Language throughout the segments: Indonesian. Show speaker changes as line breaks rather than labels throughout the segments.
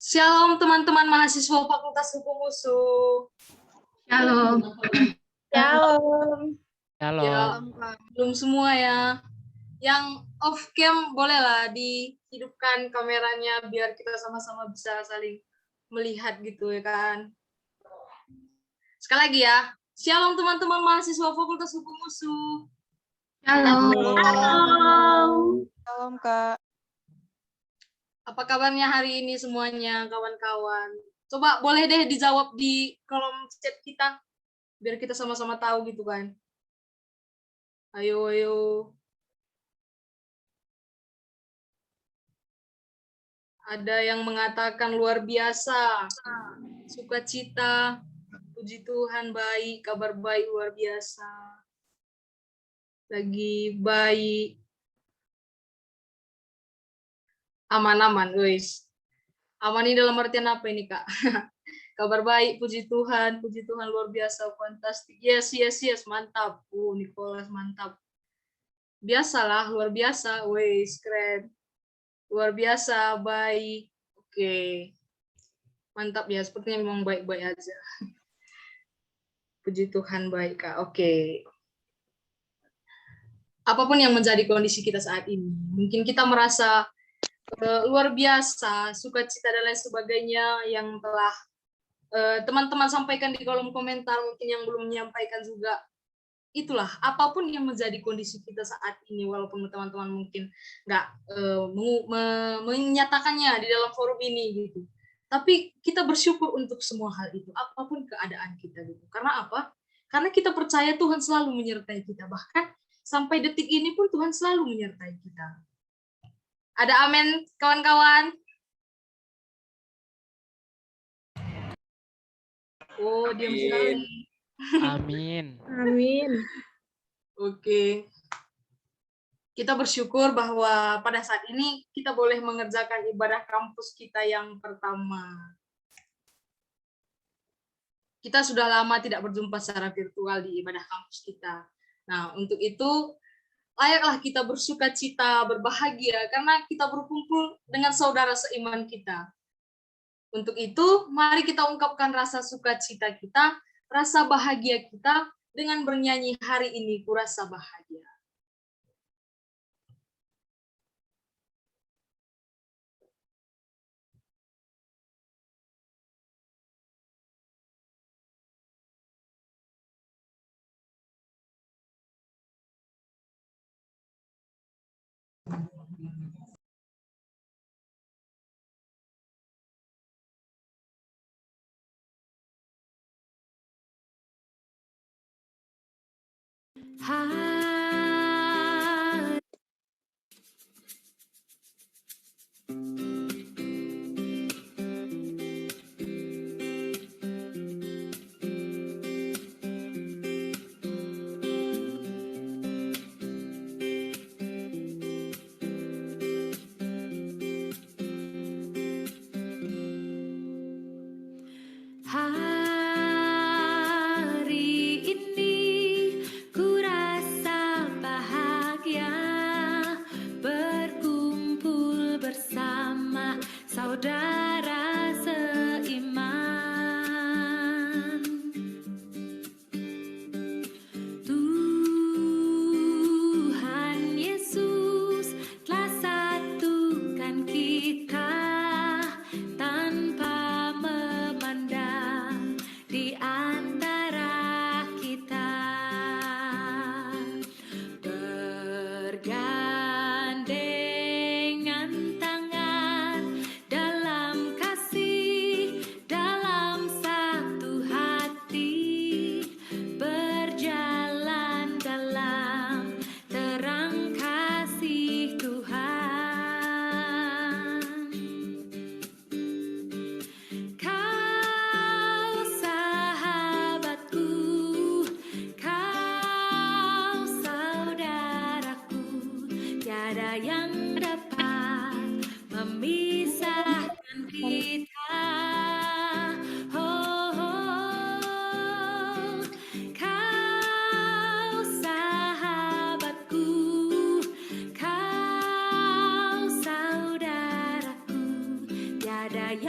Shalom teman-teman mahasiswa Fakultas Hukum USU.
Shalom.
Shalom.
Ya, belum semua ya. Yang off cam bolehlah dihidupkan kameranya biar kita sama-sama bisa saling melihat gitu ya kan. Sekali lagi ya. Shalom teman-teman mahasiswa Fakultas Hukum USU.
Shalom.
Shalom, Kak.
Apa kabarnya hari ini semuanya kawan-kawan? Coba boleh deh dijawab di kolom chat kita biar kita sama-sama tahu gitu kan. Ayo. Ada yang mengatakan luar biasa, sukacita, puji Tuhan baik, kabar baik luar biasa. Lagi baik, aman-aman, guys. Aman ini dalam artian apa ini, Kak? Kabar baik, puji Tuhan luar biasa, fantastik. Yes, mantap. Nicholas mantap. Biasalah, luar biasa, guys, keren. Luar biasa, baik. Oke. Mantap ya, sepertinya memang baik-baik aja. Puji Tuhan baik, Kak. Oke. Apapun yang menjadi kondisi kita saat ini, mungkin kita merasa luar biasa, sukacita dan lain sebagainya yang telah teman-teman sampaikan di kolom komentar, mungkin yang belum menyampaikan juga. Itulah, apapun yang menjadi kondisi kita saat ini, walaupun teman-teman mungkin nggak menyatakannya di dalam forum ini gitu. Tapi kita bersyukur untuk semua hal itu, apapun keadaan kita gitu. Karena apa? Karena kita percaya Tuhan selalu menyertai kita. Bahkan sampai detik ini pun Tuhan selalu menyertai kita. Ada amin, kawan-kawan? Oh, diam sekali.
Amin.
Amin.
Oke. Kita bersyukur bahwa pada saat ini kita boleh mengerjakan ibadah kampus kita yang pertama. Kita sudah lama tidak berjumpa secara virtual di ibadah kampus kita. Nah, untuk itu layaklah kita bersukacita, berbahagia karena kita berkumpul dengan saudara seiman kita. Untuk itu, mari kita ungkapkan rasa sukacita kita, rasa bahagia kita dengan bernyanyi hari ini kurasa bahagia.
Hari ini ku rasa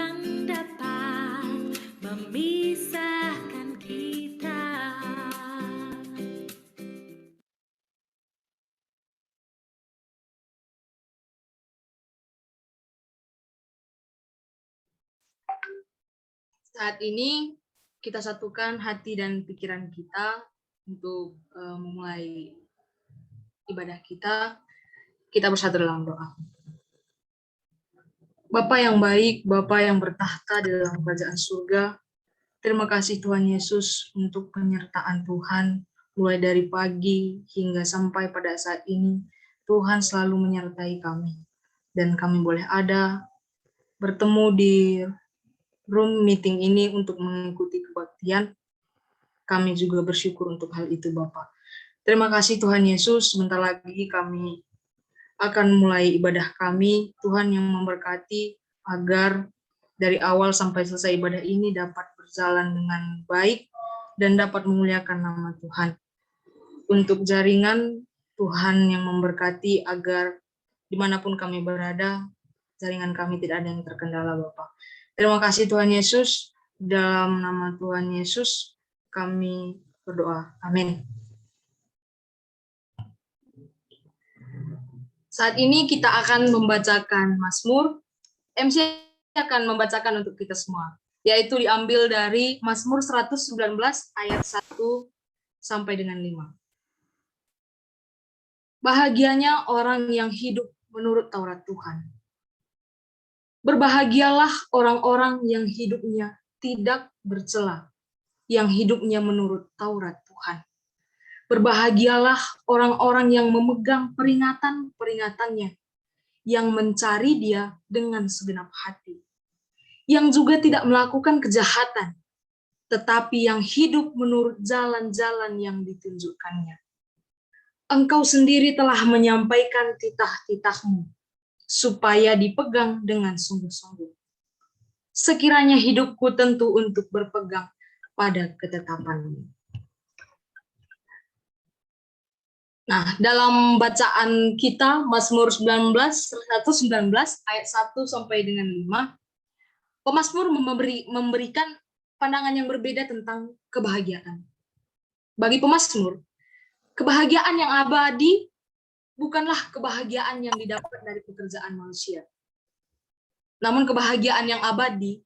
takkan dapat memisahkan kita.
Saat ini kita satukan hati dan pikiran kita untuk memulai ibadah kita. Kita bersatu dalam doa. Bapa yang baik, Bapa yang bertahta di dalam kerajaan surga, terima kasih Tuhan Yesus untuk penyertaan Tuhan mulai dari pagi hingga sampai pada saat ini. Tuhan selalu menyertai kami dan kami boleh ada bertemu di room meeting ini untuk mengikuti kebaktian. Kami juga bersyukur untuk hal itu Bapa. Terima kasih Tuhan Yesus, sebentar lagi kami akan mulai ibadah kami. Tuhan yang memberkati agar dari awal sampai selesai ibadah ini dapat berjalan dengan baik dan dapat memuliakan nama Tuhan. Untuk jaringan, Tuhan yang memberkati agar dimanapun kami berada, jaringan kami tidak ada yang terkendala Bapak. Terima kasih Tuhan Yesus, dalam nama Tuhan Yesus kami berdoa. Amin. Saat ini kita akan membacakan Mazmur. MC akan membacakan untuk kita semua, yaitu diambil dari Mazmur 119 ayat 1 sampai dengan 5. Bahagianya orang yang hidup menurut Taurat Tuhan. Berbahagialah orang-orang yang hidupnya tidak bercela, yang hidupnya menurut Taurat Tuhan. Berbahagialah orang-orang yang memegang peringatan-peringatannya, yang mencari Dia dengan segenap hati, yang juga tidak melakukan kejahatan, tetapi yang hidup menurut jalan-jalan yang ditunjukkannya. Engkau sendiri telah menyampaikan titah-titah-Mu, supaya dipegang dengan sungguh-sungguh. Sekiranya hidupku tentu untuk berpegang pada ketetapan-Mu. Nah, dalam bacaan kita Mazmur 119 ayat 1 sampai dengan 5, pemazmur memberikan pandangan yang berbeda tentang kebahagiaan. Bagi pemazmur, kebahagiaan yang abadi bukanlah kebahagiaan yang didapat dari pekerjaan manusia. Namun kebahagiaan yang abadi,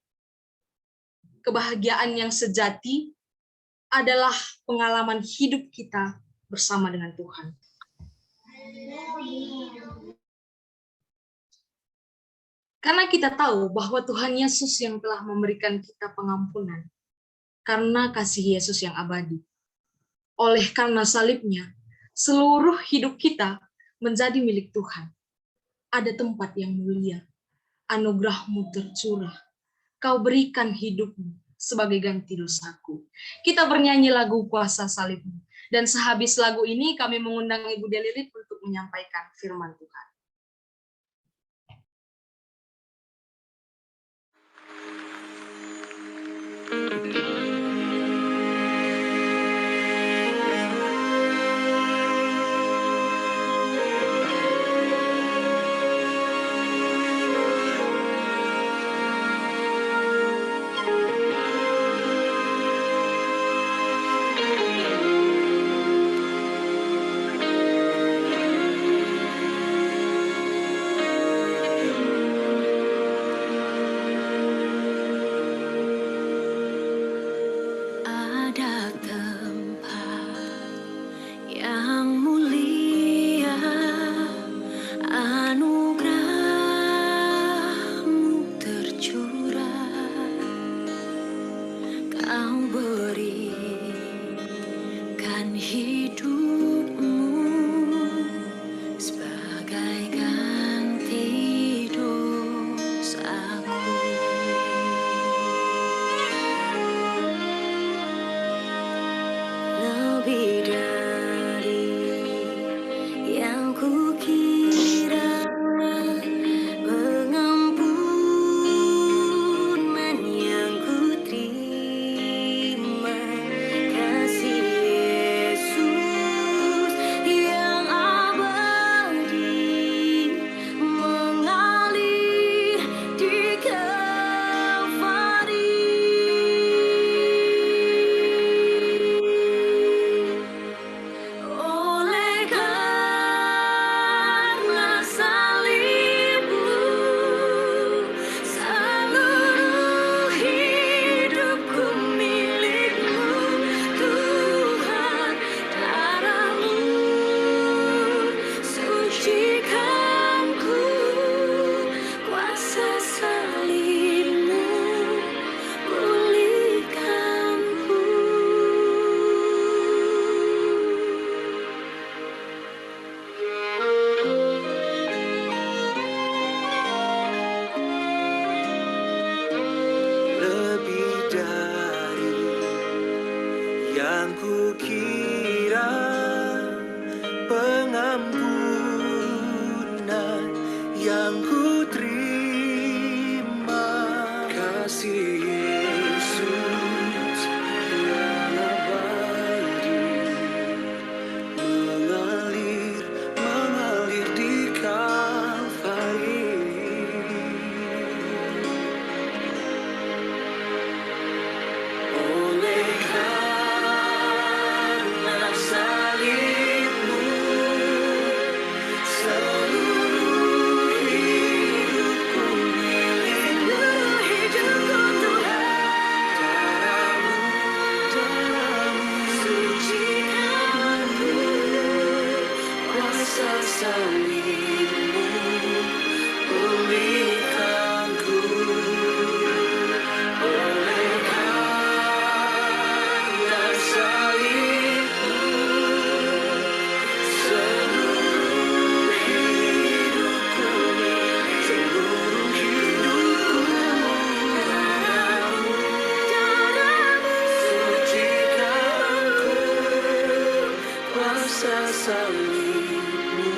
kebahagiaan yang sejati adalah pengalaman hidup kita bersama dengan Tuhan. Karena kita tahu bahwa Tuhan Yesus yang telah memberikan kita pengampunan karena kasih Yesus yang abadi. Oleh karena salibnya, seluruh hidup kita menjadi milik Tuhan. Ada tempat yang mulia, anugerah-Mu tercurah. Kau berikan hidupmu sebagai ganti dosaku. Kita bernyanyi lagu Kuasa Salib-Mu. Dan sehabis lagu ini kami mengundang Ibu Delilit untuk menyampaikan firman Tuhan.
yang kukira pengampunan yang ku terima. Kasih Yesus yang abadi mengalir di Kalvari. Oleh karena salibmu, seluruh hidupku milikmu. Hidupku Tuhan, daramu sucikanku, kuasa salibmu pulihkanku. Oleh karena salibmu, seluruh hidupku sucikanku, kuasa salibmu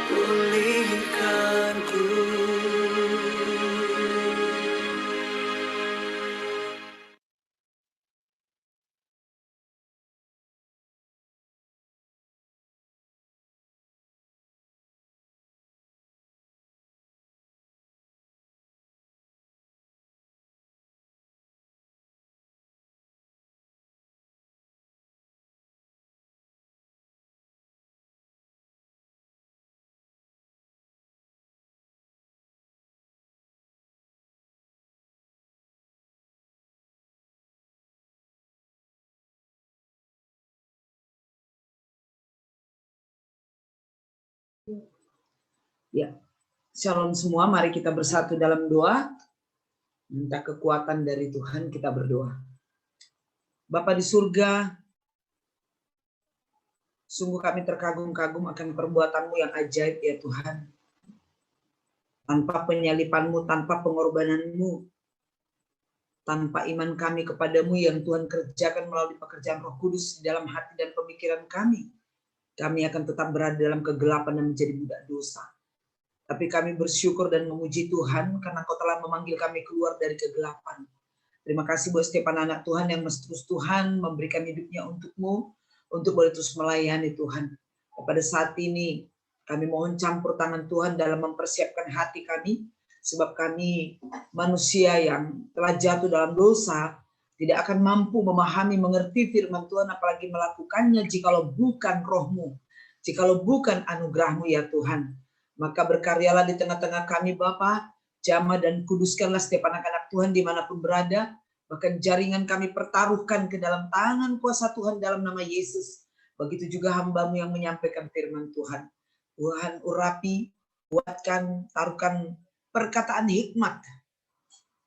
pulihkanku.
Ya, shalom semua. Mari kita bersatu dalam doa. Minta kekuatan dari Tuhan, kita berdoa. Bapa di surga, sungguh kami terkagum-kagum akan perbuatan-Mu yang ajaib ya Tuhan. Tanpa penyalipan-Mu, tanpa pengorbanan-Mu, tanpa iman kami kepadamu yang Tuhan kerjakan melalui pekerjaan Roh Kudus di dalam hati dan pemikiran kami akan tetap berada dalam kegelapan dan menjadi budak dosa. Tapi kami bersyukur dan memuji Tuhan karena Kau telah memanggil kami keluar dari kegelapan. Terima kasih buat setiap anak Tuhan yang terus Tuhan memberikan hidupnya untuk-Mu, untuk boleh terus melayani Tuhan. Dan pada saat ini kami mohon campur tangan Tuhan dalam mempersiapkan hati kami, sebab kami manusia yang telah jatuh dalam dosa, tidak akan mampu memahami, mengerti firman Tuhan, apalagi melakukannya jikalau bukan Roh-Mu, jikalau bukan anugerah-Mu ya Tuhan. Maka berkaryalah di tengah-tengah kami Bapa, jamah dan kuduskanlah setiap anak-anak Tuhan dimanapun berada, bahkan jaringan kami pertaruhkan ke dalam tangan kuasa Tuhan dalam nama Yesus. Begitu juga hamba-Mu yang menyampaikan firman Tuhan. Tuhan urapi, kuatkan, taruhkan perkataan hikmat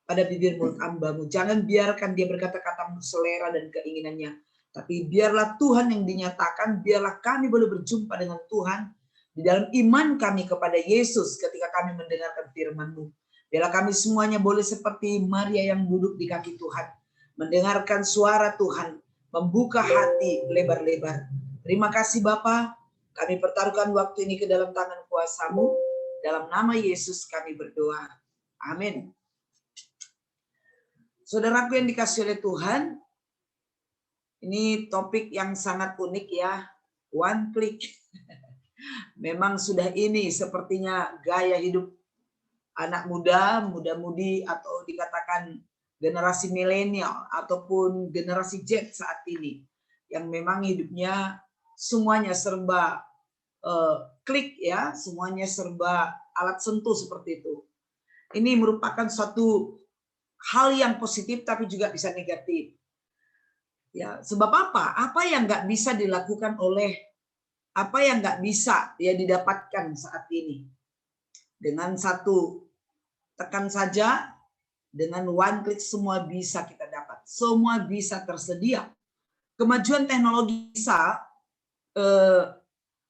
pada bibir mulut hamba-Mu. Jangan biarkan dia berkata-kata selera dan keinginannya, tapi biarlah Tuhan yang dinyatakan, biarlah kami boleh berjumpa dengan Tuhan di dalam iman kami kepada Yesus ketika kami mendengarkan firman-Mu. Biarlah kami semuanya boleh seperti Maria yang duduk di kaki Tuhan, mendengarkan suara Tuhan, membuka hati lebar-lebar. Terima kasih Bapa, kami pertaruhkan waktu ini ke dalam tangan kuasa-Mu. Dalam nama Yesus kami berdoa. Amin. Saudaraku yang dikasihi oleh Tuhan, ini topik yang sangat unik ya, one click. Memang sudah ini sepertinya gaya hidup anak muda, muda-mudi atau dikatakan generasi milenial ataupun generasi Z saat ini. Yang memang hidupnya semuanya serba klik ya, semuanya serba alat sentuh seperti itu. Ini merupakan suatu hal yang positif tapi juga bisa negatif. Ya, sebab apa? Apa yang nggak bisa dilakukan apa yang nggak bisa ya didapatkan saat ini. Dengan satu tekan saja, dengan one click semua bisa kita dapat. Semua bisa tersedia. Kemajuan teknologi bisa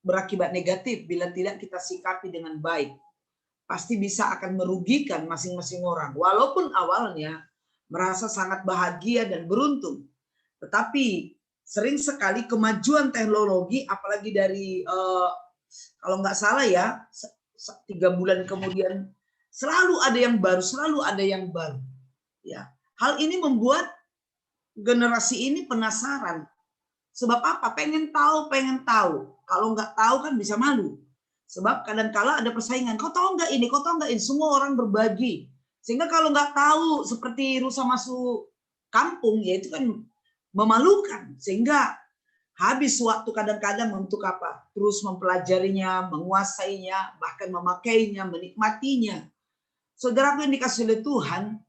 berakibat negatif bila tidak kita sikapi dengan baik. Pasti bisa akan merugikan masing-masing orang. Walaupun awalnya merasa sangat bahagia dan beruntung. Tetapi sering sekali kemajuan teknologi, apalagi dari kalau nggak salah ya 3 bulan kemudian selalu ada yang baru, selalu ada yang baru. Ya, hal ini membuat generasi ini penasaran. Sebab apa? Pengen tahu, pengen tahu. Kalau nggak tahu kan bisa malu. Sebab kadang-kala ada persaingan. Kau tahu nggak ini? Kau tahu nggak ini? Semua orang berbagi. Sehingga kalau nggak tahu seperti rusa masuk kampung, ya itu kan memalukan. Sehingga habis waktu kadang-kadang untuk apa? Terus mempelajarinya, menguasainya, bahkan memakainya, menikmatinya. Saudaraku yang dikasih oleh Tuhan,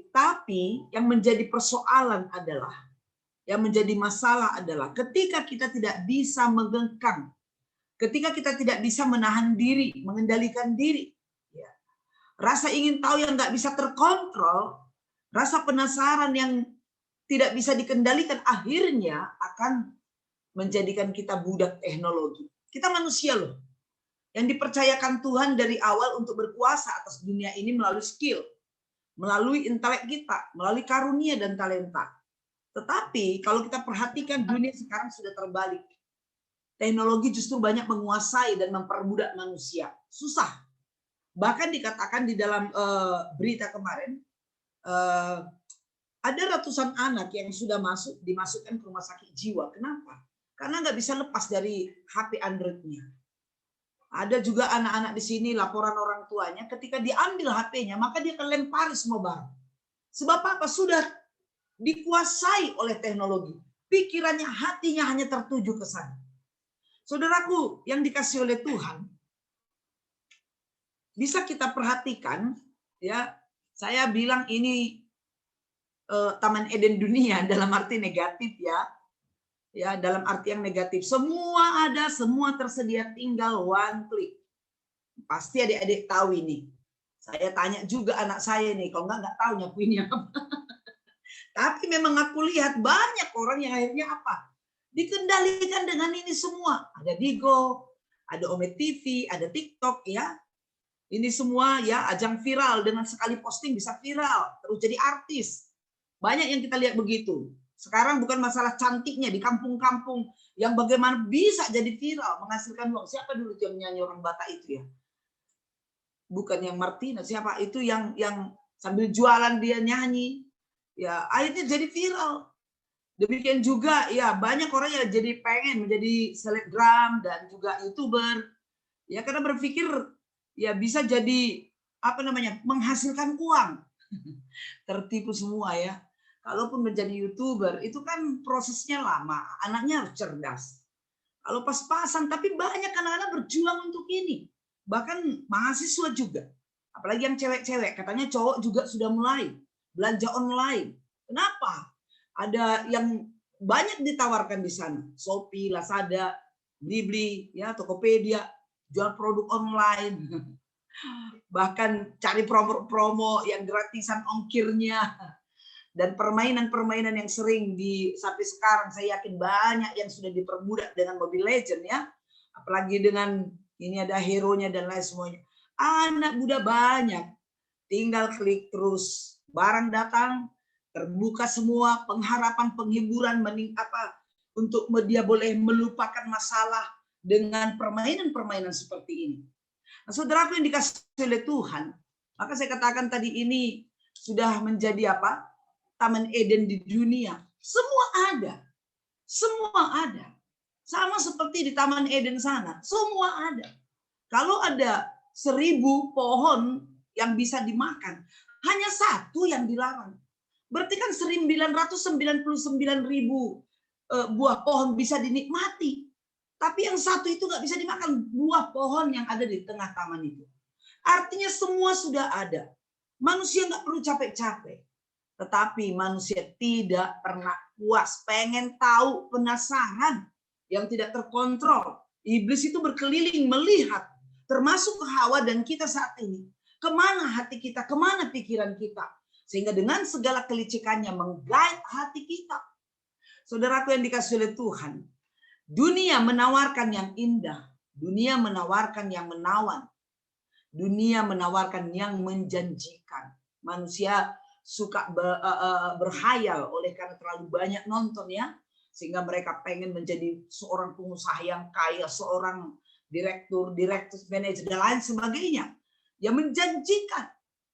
tapi yang menjadi persoalan adalah, yang menjadi masalah adalah ketika kita tidak bisa mengengkang, ketika kita tidak bisa menahan diri, mengendalikan diri. Ya. Rasa ingin tahu yang nggak bisa terkontrol, rasa penasaran yang tidak bisa dikendalikan, akhirnya akan menjadikan kita budak teknologi. Kita manusia loh, yang dipercayakan Tuhan dari awal untuk berkuasa atas dunia ini melalui skill, melalui intelek kita, melalui karunia dan talenta. Tetapi kalau kita perhatikan dunia sekarang sudah terbalik. Teknologi justru banyak menguasai dan memperbudak manusia. Susah. Bahkan dikatakan di dalam berita kemarin, ada ratusan anak yang sudah dimasukkan ke rumah sakit jiwa. Kenapa? Karena nggak bisa lepas dari HP Android-nya. Ada juga anak-anak di sini laporan orang tuanya ketika diambil HP-nya maka dia akan lempari semua barang. Sebab apa? Sudah dikuasai oleh teknologi. Pikirannya, hatinya hanya tertuju ke sana. Saudaraku yang dikasih oleh Tuhan, bisa kita perhatikan ya, saya bilang ini Taman Eden dunia dalam arti negatif ya. Ya, dalam arti yang negatif. Semua ada, semua tersedia, tinggal one click. Pasti adik-adik tahu ini. Saya tanya juga anak saya nih, kalau nggak tahu nyapuinnya apa. Tapi memang aku lihat banyak orang yang akhirnya apa? Dikendalikan dengan ini semua. Ada Bigo, ada Ome TV, ada TikTok ya. Ini semua ya ajang viral, dengan sekali posting bisa viral, terus jadi artis. Banyak yang kita lihat begitu. Sekarang bukan masalah cantiknya di kampung-kampung yang bagaimana bisa jadi viral, menghasilkan uang. Siapa dulu yang nyanyi orang Batak itu ya? Bukan yang Martina, siapa itu yang sambil jualan dia nyanyi. Ya, akhirnya jadi viral. Demikian juga ya banyak orang yang jadi pengen menjadi selebgram dan juga YouTuber. Ya karena berpikir ya bisa jadi menghasilkan uang. Tertipu semua ya. Kalaupun menjadi YouTuber, itu kan prosesnya lama. Anaknya harus cerdas. Kalau pas-pasan, tapi banyak anak-anak berjuang untuk ini. Bahkan mahasiswa juga. Apalagi yang cewek-cewek. Katanya cowok juga sudah mulai belanja online. Kenapa? Ada yang banyak ditawarkan di sana. Shopee, Lazada, Blibli, ya, Tokopedia, jual produk online. Bahkan cari promo-promo yang gratisan ongkirnya. Dan permainan-permainan yang sering sampai sekarang saya yakin banyak yang sudah dipermudah dengan Mobile Legends ya. Apalagi dengan ini ada hero-nya dan lain semuanya. Anak muda banyak. Tinggal klik terus. Barang datang, terbuka semua, pengharapan, penghiburan, untuk dia boleh melupakan masalah dengan permainan-permainan seperti ini. Nah, saudaraku yang dikasih oleh Tuhan, maka saya katakan tadi ini sudah menjadi apa? Taman Eden di dunia. Semua ada. Semua ada. Sama seperti di Taman Eden sana. Semua ada. Kalau ada 1000 pohon yang bisa dimakan, hanya satu yang dilarang. Berarti kan 999.000 buah pohon bisa dinikmati. Tapi yang satu itu nggak bisa dimakan, buah pohon yang ada di tengah taman itu. Artinya semua sudah ada. Manusia nggak perlu capek-capek. Tetapi manusia tidak pernah puas, pengen tahu, penasaran, yang tidak terkontrol. Iblis itu berkeliling melihat, termasuk ke Hawa dan kita saat ini. Kemana hati kita, kemana pikiran kita. Sehingga dengan segala kelicikannya menggait hati kita. Saudaraku yang dikasih oleh Tuhan, dunia menawarkan yang indah. Dunia menawarkan yang menawan. Dunia menawarkan yang menjanjikan. Manusia suka berhayal oleh karena terlalu banyak nonton ya, sehingga mereka pengen menjadi seorang pengusaha yang kaya, seorang direktur, manajer dan lain sebagainya. Yang menjanjikan,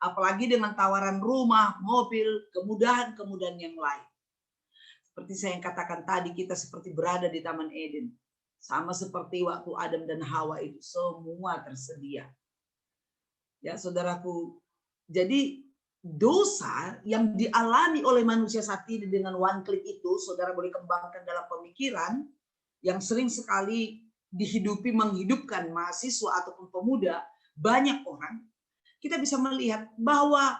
apalagi dengan tawaran rumah, mobil, kemudahan-kemudahan yang lain. Seperti saya yang katakan tadi, kita seperti berada di Taman Eden. Sama seperti waktu Adam dan Hawa itu, semua tersedia. Ya saudaraku, jadi dosa yang dialami oleh manusia saat ini dengan one click itu, saudara boleh kembangkan dalam pemikiran yang sering sekali menghidupkan mahasiswa ataupun pemuda, banyak orang, kita bisa melihat bahwa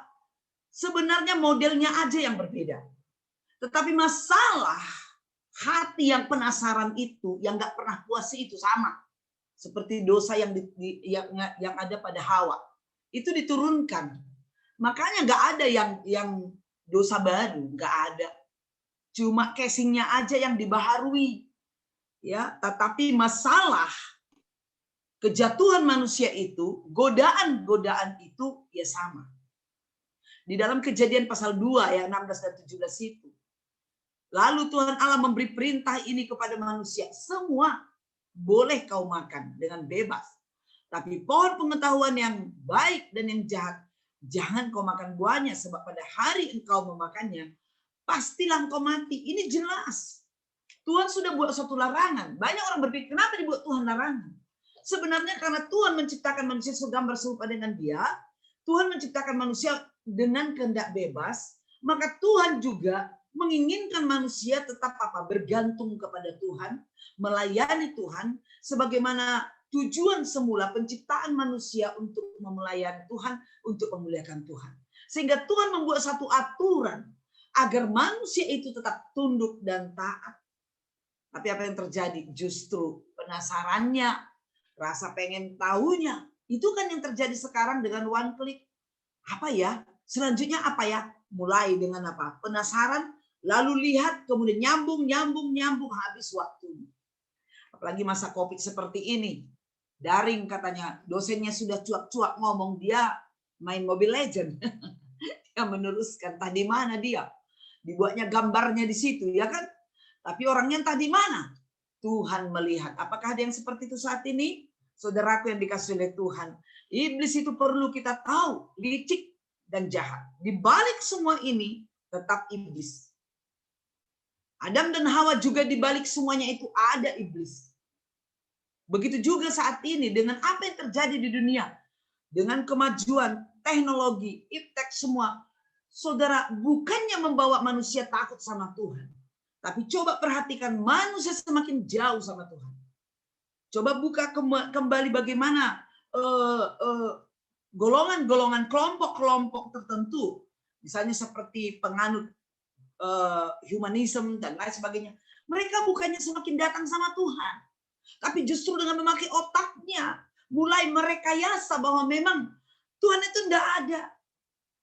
sebenarnya modelnya aja yang berbeda. Tetapi masalah hati yang penasaran itu, yang nggak pernah puas itu sama. Seperti dosa yang ada pada Hawa. Itu diturunkan. Makanya nggak ada yang dosa baru, nggak ada. Cuma casingnya aja yang dibaharui, ya. Tetapi masalah kejatuhan manusia itu, godaan itu ya sama. Di dalam Kejadian pasal 2 ayat 16 dan 17 itu, lalu Tuhan Allah memberi perintah ini kepada manusia, semua boleh kau makan dengan bebas. Tapi pohon pengetahuan yang baik dan yang jahat, jangan kau makan buahnya, sebab pada hari engkau memakannya, pastilah engkau mati. Ini jelas. Tuhan sudah buat suatu larangan. Banyak orang berpikir, kenapa dibuat Tuhan larangan? Sebenarnya karena Tuhan menciptakan manusia segambar serupa dengan Dia, Tuhan menciptakan manusia dengan kehendak bebas, maka Tuhan juga menginginkan manusia tetap bergantung kepada Tuhan, melayani Tuhan, sebagaimana tujuan semula penciptaan manusia untuk melayani Tuhan, untuk memuliakan Tuhan. Sehingga Tuhan membuat satu aturan agar manusia itu tetap tunduk dan taat. Tapi apa yang terjadi? Justru penasarannya, rasa pengen tahunya, itu kan yang terjadi sekarang dengan one click. Apa ya? Selanjutnya apa ya? Mulai dengan apa? Penasaran, lalu lihat, kemudian nyambung, habis waktunya. Apalagi masa COVID seperti ini. Daring katanya, dosennya sudah cuak-cuak ngomong, dia main Mobile Legend. Dia meneruskan, entah di mana dia. Dibuatnya gambarnya di situ, ya kan? Tapi orangnya entah di mana. Tuhan melihat. Apakah ada yang seperti itu saat ini? Saudaraku yang dikasih oleh Tuhan. Iblis itu perlu kita tahu, licik dan jahat. Di balik semua ini, tetap iblis. Adam dan Hawa juga di balik semuanya itu ada iblis. Begitu juga saat ini dengan apa yang terjadi di dunia. Dengan kemajuan teknologi, iptek semua. Saudara, bukannya membawa manusia takut sama Tuhan. Tapi coba perhatikan manusia semakin jauh sama Tuhan. Coba buka kembali bagaimana golongan-golongan, kelompok-kelompok tertentu. Misalnya seperti penganut humanisme dan lain sebagainya. Mereka bukannya semakin datang sama Tuhan. Tapi justru dengan memakai otaknya, mulai merekayasa bahwa memang Tuhan itu tidak ada.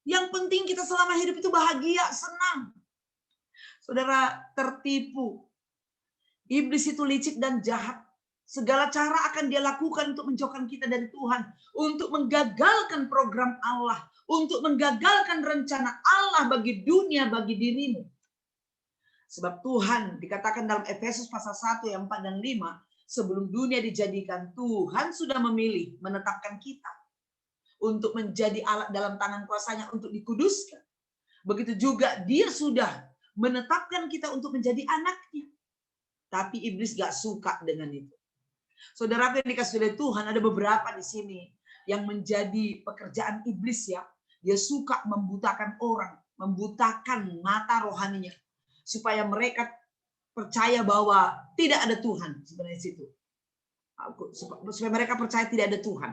Yang penting kita selama hidup itu bahagia, senang. Saudara, tertipu. Iblis itu licik dan jahat. Segala cara akan dia lakukan untuk menjauhkan kita dari Tuhan. Untuk menggagalkan program Allah. Untuk menggagalkan rencana Allah bagi dunia, bagi dirimu. Sebab Tuhan dikatakan dalam Efesus pasal 1 ayat 4 dan 5. Sebelum dunia dijadikan, Tuhan sudah memilih, menetapkan kita untuk menjadi alat dalam tangan kuasanya untuk dikuduskan. Begitu juga dia sudah menetapkan kita untuk menjadi anaknya. Tapi iblis gak suka dengan itu. Saudara yang dikasih oleh Tuhan, ada beberapa di sini yang menjadi pekerjaan iblis ya. Dia suka membutakan orang, membutakan mata rohaninya. Supaya mereka percaya bahwa tidak ada Tuhan sebenarnya situ. Supaya mereka percaya tidak ada Tuhan.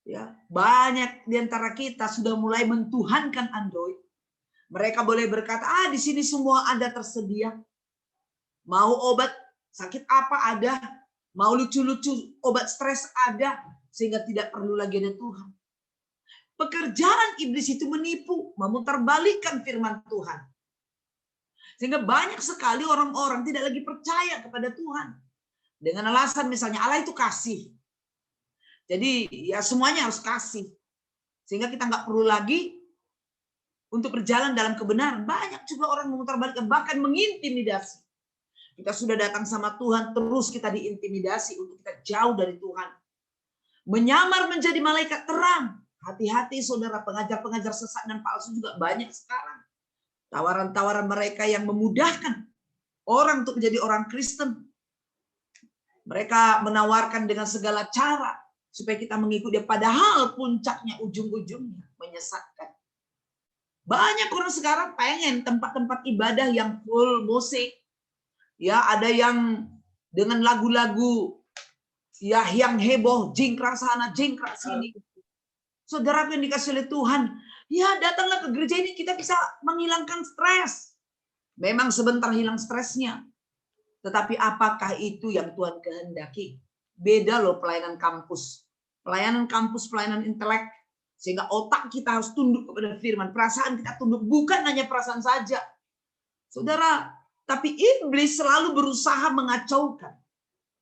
Ya, banyak di antara kita sudah mulai mentuhankan Android. Mereka boleh berkata, di sini semua ada tersedia. Mau obat sakit apa ada, mau lucu-lucu obat stres ada, sehingga tidak perlu lagi ada Tuhan. Pekerjaan iblis itu menipu, memutarbalikkan firman Tuhan. Sehingga banyak sekali orang-orang tidak lagi percaya kepada Tuhan. Dengan alasan misalnya Allah itu kasih. Jadi ya semuanya harus kasih. Sehingga kita nggak perlu lagi untuk berjalan dalam kebenaran. Banyak juga orang memutarbalikkan, bahkan mengintimidasi. Kita sudah datang sama Tuhan, terus kita diintimidasi untuk kita jauh dari Tuhan. Menyamar menjadi malaikat terang. Hati-hati saudara, pengajar-pengajar sesat dan palsu juga banyak sekarang. Tawaran-tawaran mereka yang memudahkan orang untuk menjadi orang Kristen. Mereka menawarkan dengan segala cara supaya kita mengikuti dia, padahal puncaknya, ujung-ujungnya menyesatkan. Banyak orang sekarang pengen tempat-tempat ibadah yang full musik. Ya, ada yang dengan lagu-lagu ya yang heboh, jingkrak sana, jingkrak sini. Saudara yang dikasih oleh Tuhan, ya datanglah ke gereja ini, kita bisa menghilangkan stres. Memang sebentar hilang stresnya. Tetapi apakah itu yang Tuhan kehendaki? Beda loh pelayanan kampus. Pelayanan kampus, pelayanan intelek. Sehingga otak kita harus tunduk kepada firman. Perasaan kita tunduk, bukan hanya perasaan saja. Saudara, tapi iblis selalu berusaha mengacaukan.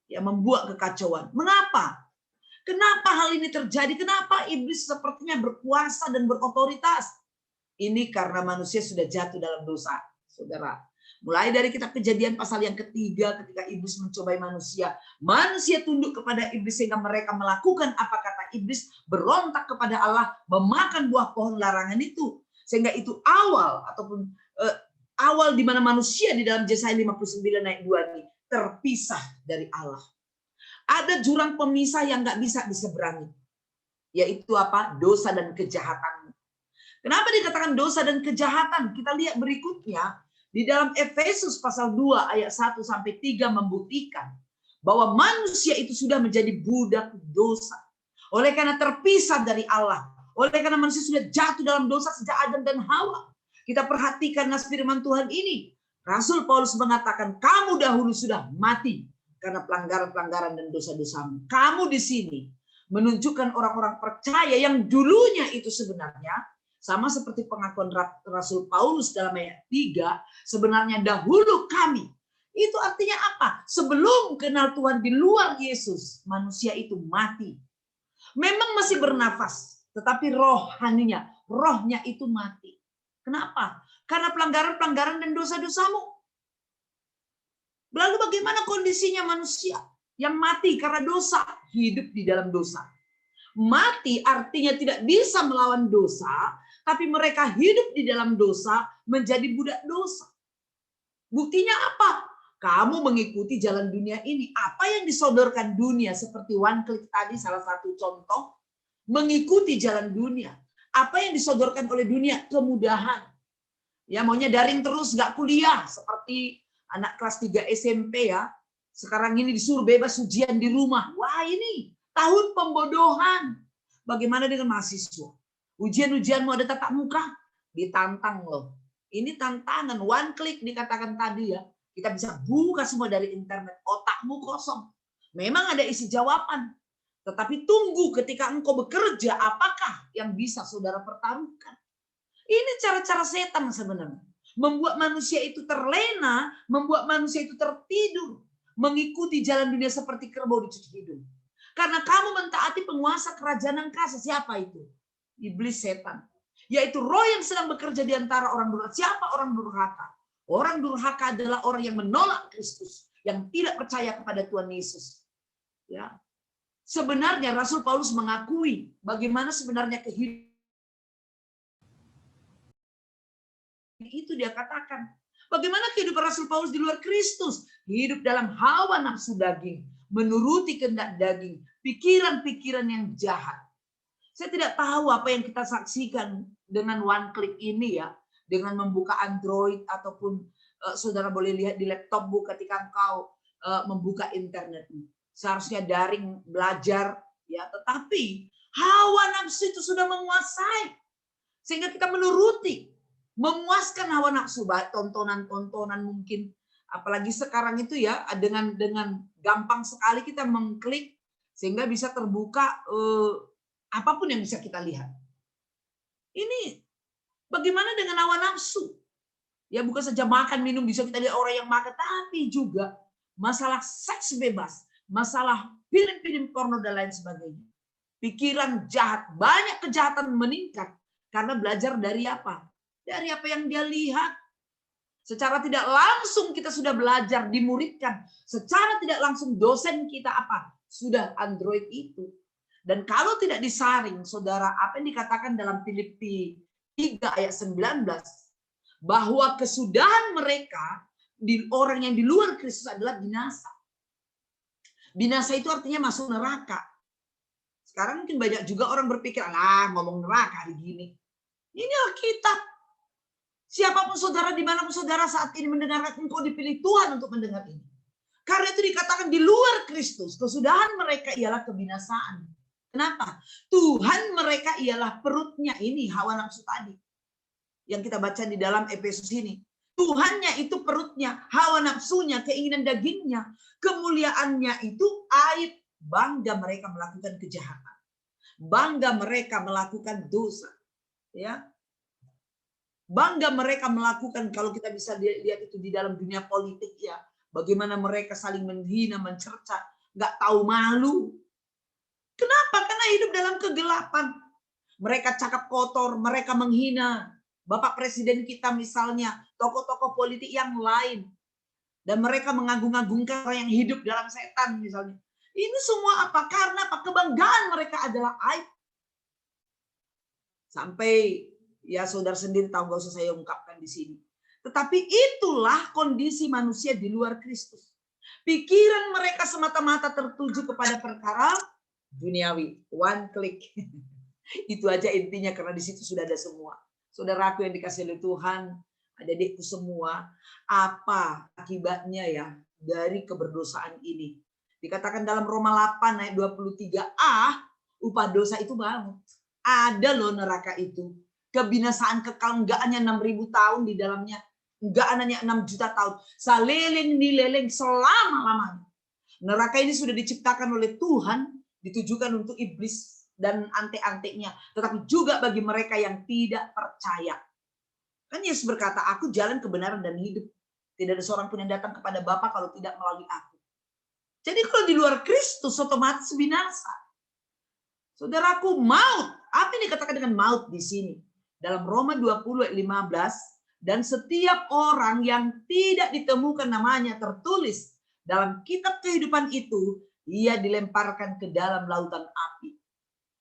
Ya, membuat kekacauan. Mengapa? Kenapa hal ini terjadi? Kenapa iblis sepertinya berkuasa dan berotoritas? Ini karena manusia sudah jatuh dalam dosa, saudara. Mulai dari kitab Kejadian pasal yang ketiga, ketika iblis mencobai manusia. Manusia tunduk kepada iblis sehingga mereka melakukan apa kata iblis, berontak kepada Allah, memakan buah pohon larangan itu. Sehingga itu awal ataupun awal di mana manusia di dalam Yesaya 59 ayat 2 ini terpisah dari Allah. Ada jurang pemisah yang nggak bisa diseberangi. Yaitu apa? Dosa dan kejahatan. Kenapa dikatakan dosa dan kejahatan? Kita lihat berikutnya. Di dalam Efesus pasal 2 ayat 1 sampai 3 membuktikan bahwa manusia itu sudah menjadi budak dosa. Oleh karena terpisah dari Allah. Oleh karena manusia sudah jatuh dalam dosa sejak Adam dan Hawa. Kita perhatikan nas firman Tuhan ini. Rasul Paulus mengatakan, kamu dahulu sudah mati karena pelanggaran-pelanggaran dan dosa-dosamu. Kamu di sini menunjukkan orang-orang percaya yang dulunya itu sebenarnya sama seperti pengakuan Rasul Paulus dalam ayat 3, sebenarnya dahulu kami. Itu artinya apa? Sebelum kenal Tuhan di luar Yesus, manusia itu mati. Memang masih bernafas, tetapi rohnya itu mati. Kenapa? Karena pelanggaran-pelanggaran dan dosa-dosamu. Lalu bagaimana kondisinya manusia yang mati karena dosa? Hidup di dalam dosa. Mati artinya tidak bisa melawan dosa, tapi mereka hidup di dalam dosa, menjadi budak dosa. Buktinya apa? Kamu mengikuti jalan dunia ini. Apa yang disodorkan dunia seperti one click tadi salah satu contoh, mengikuti jalan dunia. Apa yang disodorkan oleh dunia? Kemudahan. Ya, maunya daring terus, nggak kuliah seperti anak kelas 3 SMP ya. Sekarang ini disuruh bebas ujian di rumah. Wah, ini tahun pembodohan. Bagaimana dengan mahasiswa? Ujian-ujianmu ada tatap muka? Ditantang loh. Ini tantangan. One click dikatakan tadi ya. Kita bisa buka semua dari internet. Otakmu kosong. Memang ada isi jawaban. Tetapi tunggu ketika engkau bekerja, apakah yang bisa saudara pertaruhkan? Ini cara-cara setan sebenarnya. Membuat manusia itu terlena, membuat manusia itu tertidur. Mengikuti jalan dunia seperti kerbau dicuci hidung. Karena kamu mentaati penguasa kerajaan angkasa. Siapa itu? Iblis, setan. Yaitu roh yang sedang bekerja di antara orang durhaka. Siapa orang durhaka? Orang durhaka adalah orang yang menolak Kristus. Yang tidak percaya kepada Tuhan Yesus. Ya. Sebenarnya Rasul Paulus mengakui bagaimana sebenarnya kehidupan. Itu dia katakan. Bagaimana kehidupan Rasul Paulus di luar Kristus? Hidup dalam hawa nafsu daging. Menuruti kehendak daging. Pikiran-pikiran yang jahat. Saya tidak tahu apa yang kita saksikan dengan one click ini ya. Dengan membuka Android ataupun saudara boleh lihat di laptop ketika engkau membuka internet. Seharusnya daring belajar ya. Tetapi hawa nafsu itu sudah menguasai. Sehingga kita menuruti. Memuaskan hawa nafsu, tontonan-tontonan mungkin, apalagi sekarang itu ya dengan gampang sekali kita mengklik sehingga bisa terbuka apapun yang bisa kita lihat. Ini bagaimana dengan hawa nafsu? Ya bukan saja makan minum bisa kita lihat orang yang makan, tapi juga masalah seks bebas, masalah film-film porno dan lain sebagainya. Pikiran jahat, banyak kejahatan meningkat karena belajar dari apa? dari apa yang dia lihat. Secara tidak langsung kita sudah belajar, dimuridkan. Secara tidak langsung dosen kita apa? Sudah Android itu. Dan kalau tidak disaring, saudara, apa yang dikatakan dalam Filipi 3 ayat 19, bahwa kesudahan mereka, orang yang di luar Kristus adalah binasa. Binasa itu artinya masuk neraka. Sekarang mungkin banyak juga orang berpikir, ngomong neraka hari gini. Ini Alkitab. Siapapun saudara, dimanapun saudara saat ini mendengarkan, engkau dipilih Tuhan untuk mendengar ini. Karena itu dikatakan di luar Kristus, kesudahan mereka ialah kebinasaan. Kenapa? Tuhan mereka ialah perutnya ini, hawa nafsu tadi. Yang kita baca di dalam Efesus ini. Tuhannya itu perutnya, hawa nafsunya, keinginan dagingnya. Kemuliaannya itu aib, bangga mereka melakukan kejahatan. Bangga mereka melakukan dosa. Ya. Bangga mereka melakukan, kalau kita bisa lihat itu di dalam dunia politik ya, bagaimana mereka saling menghina, mencerca, nggak tahu malu. Kenapa? Karena hidup dalam kegelapan. Mereka cakap kotor, mereka menghina Bapak Presiden kita misalnya, tokoh-tokoh politik yang lain. Dan mereka mengagung-agungkan orang yang hidup dalam setan misalnya. Ini semua apa? Karena apa? Kebanggaan mereka adalah aib. Sampai ya saudara sendiri tahu, gak usah saya ungkapkan di sini. Tetapi itulah kondisi manusia di luar Kristus. Pikiran mereka semata-mata tertuju kepada perkara duniawi. One click. Itu aja intinya, karena di situ sudah ada semua. Saudaraku yang dikasihi oleh Tuhan, adik-adikku semua, apa akibatnya ya dari keberdosaan ini? Dikatakan dalam Roma 8 ayat 23a, upah dosa itu maut. Ada loh neraka itu. Kebinasaan kekal, enggak hanya 6.000 tahun di dalamnya, enggak hanya 6 juta tahun, saleleng dileleng selama-lamanya. Neraka ini sudah diciptakan oleh Tuhan, ditujukan untuk iblis dan ante-antenya, tetapi juga bagi mereka yang tidak percaya. Kan Yesus berkata, aku jalan kebenaran dan hidup. Tidak ada seorang pun yang datang kepada Bapa kalau tidak melalui aku. Jadi kalau di luar Kristus otomatis binasa. Saudaraku, maut. Apa yang dikatakan dengan maut di sini? Dalam Roma 20 ayat 15, dan setiap orang yang tidak ditemukan namanya tertulis dalam kitab kehidupan itu, ia dilemparkan ke dalam lautan api.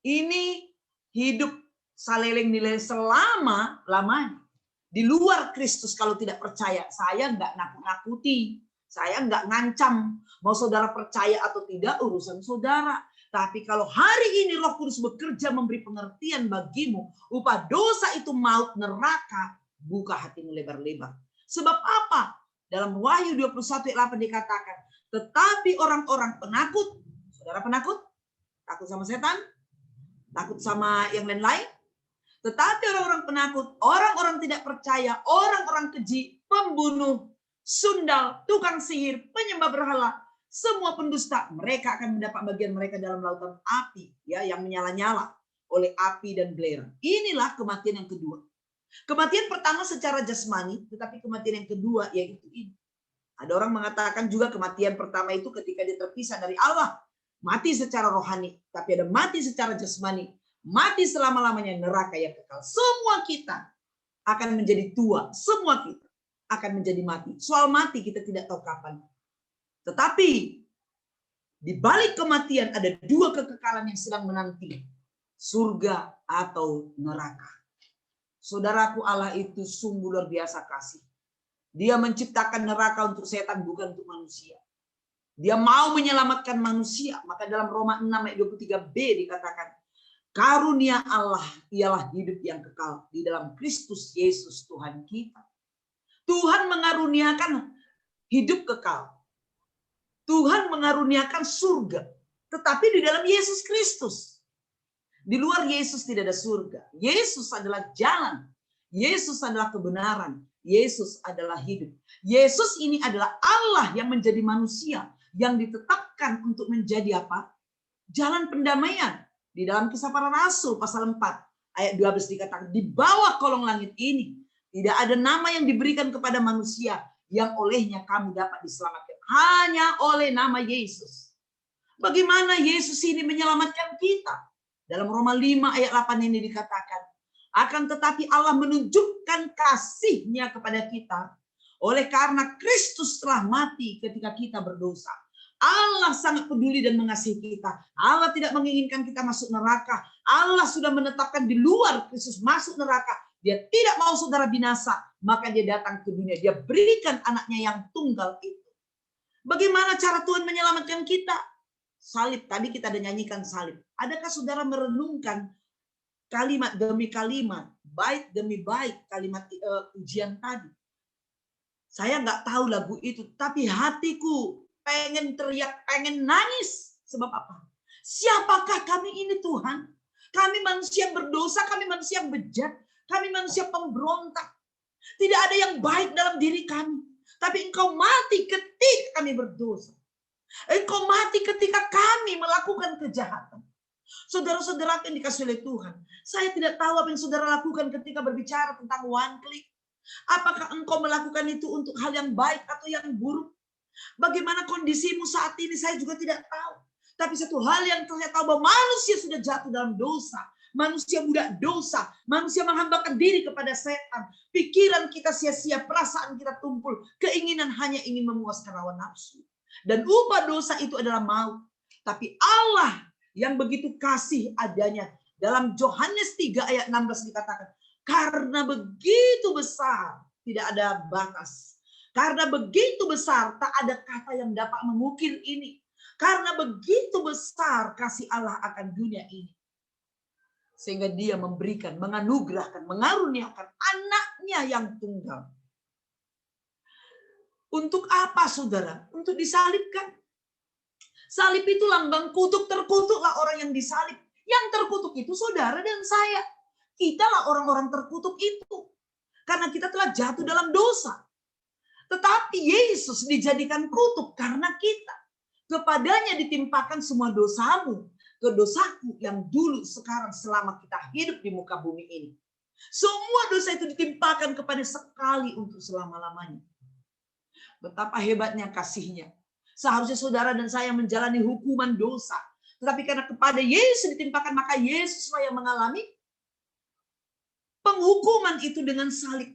Ini hidup saleleng nilai selama-lamanya. Di luar Kristus kalau tidak percaya, saya nggak nakut-nakuti, saya nggak ngancam. Mau saudara percaya atau tidak, urusan saudara. Tapi kalau hari ini Roh Kudus bekerja memberi pengertian bagimu, upah dosa itu maut, neraka, buka hatimu lebar-lebar. Sebab apa? Dalam Wahyu 21 ayat 8 dikatakan, tetapi orang-orang penakut, saudara penakut? Takut sama setan? Takut sama yang lain-lain? Tetapi orang-orang penakut, orang-orang tidak percaya, orang-orang keji, pembunuh, sundal, tukang sihir, penyembah berhala, semua pendusta, mereka akan mendapat bagian mereka dalam lautan api ya, yang menyala-nyala oleh api dan belerang. Inilah kematian yang kedua. Kematian pertama secara jasmani, tetapi kematian yang kedua yaitu ini. Ada orang mengatakan juga kematian pertama itu ketika dia terpisah dari Allah, mati secara rohani, tapi ada mati secara jasmani, mati selama-lamanya, neraka yang kekal. Semua kita akan menjadi tua, semua kita akan menjadi mati. Soal mati kita tidak tahu kapan. Tetapi di balik kematian ada dua kekekalan yang sedang menanti, surga atau neraka. Saudaraku, Allah itu sungguh luar biasa kasih. Dia menciptakan neraka untuk setan, bukan untuk manusia. Dia mau menyelamatkan manusia. Maka dalam Roma 6 ayat 23b dikatakan, karunia Allah ialah hidup yang kekal di dalam Kristus Yesus Tuhan kita. Tuhan mengaruniakan hidup kekal. Tuhan mengaruniakan surga, tetapi di dalam Yesus Kristus. Di luar Yesus tidak ada surga. Yesus adalah jalan. Yesus adalah kebenaran. Yesus adalah hidup. Yesus ini adalah Allah yang menjadi manusia, yang ditetapkan untuk menjadi apa? Jalan pendamaian. Di dalam Kisah Para Rasul pasal 4 ayat 12 dikatakan, di bawah kolong langit ini tidak ada nama yang diberikan kepada manusia yang olehnya kamu dapat diselamatkan. Hanya oleh nama Yesus. Bagaimana Yesus ini menyelamatkan kita? Dalam Roma 5 ayat 8 ini dikatakan, Akan tetapi Allah menunjukkan kasih-Nya kepada kita oleh karena Kristus telah mati ketika kita berdosa. Allah sangat peduli dan mengasihi kita. Allah tidak menginginkan kita masuk neraka. Allah sudah menetapkan di luar Kristus masuk neraka. Dia tidak mau saudara binasa. Maka dia datang ke dunia. Dia berikan anaknya yang tunggal itu. Bagaimana cara Tuhan menyelamatkan kita? Salib. Tadi kita ada nyanyikan salib. Adakah saudara merenungkan kalimat demi kalimat, bait demi bait, kalimat ujian tadi? Saya nggak tahu lagu itu. Tapi hatiku pengen teriak, pengen nangis. Sebab apa? Siapakah kami ini Tuhan? Kami manusia berdosa, kami manusia bejat, kami manusia pemberontak. Tidak ada yang baik dalam diri kami. Tapi Engkau mati ketika kami berdosa. Engkau mati ketika kami melakukan kejahatan. Saudara-saudara yang dikasihi oleh Tuhan, saya tidak tahu apa yang saudara lakukan ketika berbicara tentang one click. Apakah engkau melakukan itu untuk hal yang baik atau yang buruk? Bagaimana kondisimu saat ini saya juga tidak tahu. Tapi satu hal yang saya tahu bahwa manusia sudah jatuh dalam dosa. Manusia budak dosa. Manusia menghambakan diri kepada setan. Pikiran kita sia-sia, perasaan kita tumpul. Keinginan hanya ingin memuaskan hawa nafsu. Dan upah dosa itu adalah maut. Tapi Allah yang begitu kasih adanya. Dalam Yohanes 3 ayat 16 dikatakan. Karena begitu besar, tidak ada batas. Karena begitu besar, tak ada kata yang dapat mengukir ini. Karena begitu besar kasih Allah akan dunia ini. Sehingga dia memberikan, menganugerahkan, mengaruniakan anaknya yang tunggal. Untuk apa saudara? Untuk disalibkan. Salib itu lambang kutuk, terkutuklah orang yang disalib. Yang terkutuk itu saudara dan saya. Kitalah orang-orang terkutuk itu. Karena kita telah jatuh dalam dosa. Tetapi Yesus dijadikan kutuk karena kita. Kepadanya ditimpakan semua dosamu, dosaku yang dulu, sekarang, selama kita hidup di muka bumi ini. Semua dosa itu ditimpakan kepada sekali untuk selama-lamanya. Betapa hebatnya kasih-Nya. Seharusnya saudara dan saya menjalani hukuman dosa. Tetapi karena kepada Yesus ditimpakan, maka Yesuslah yang mengalami penghukuman itu dengan salib.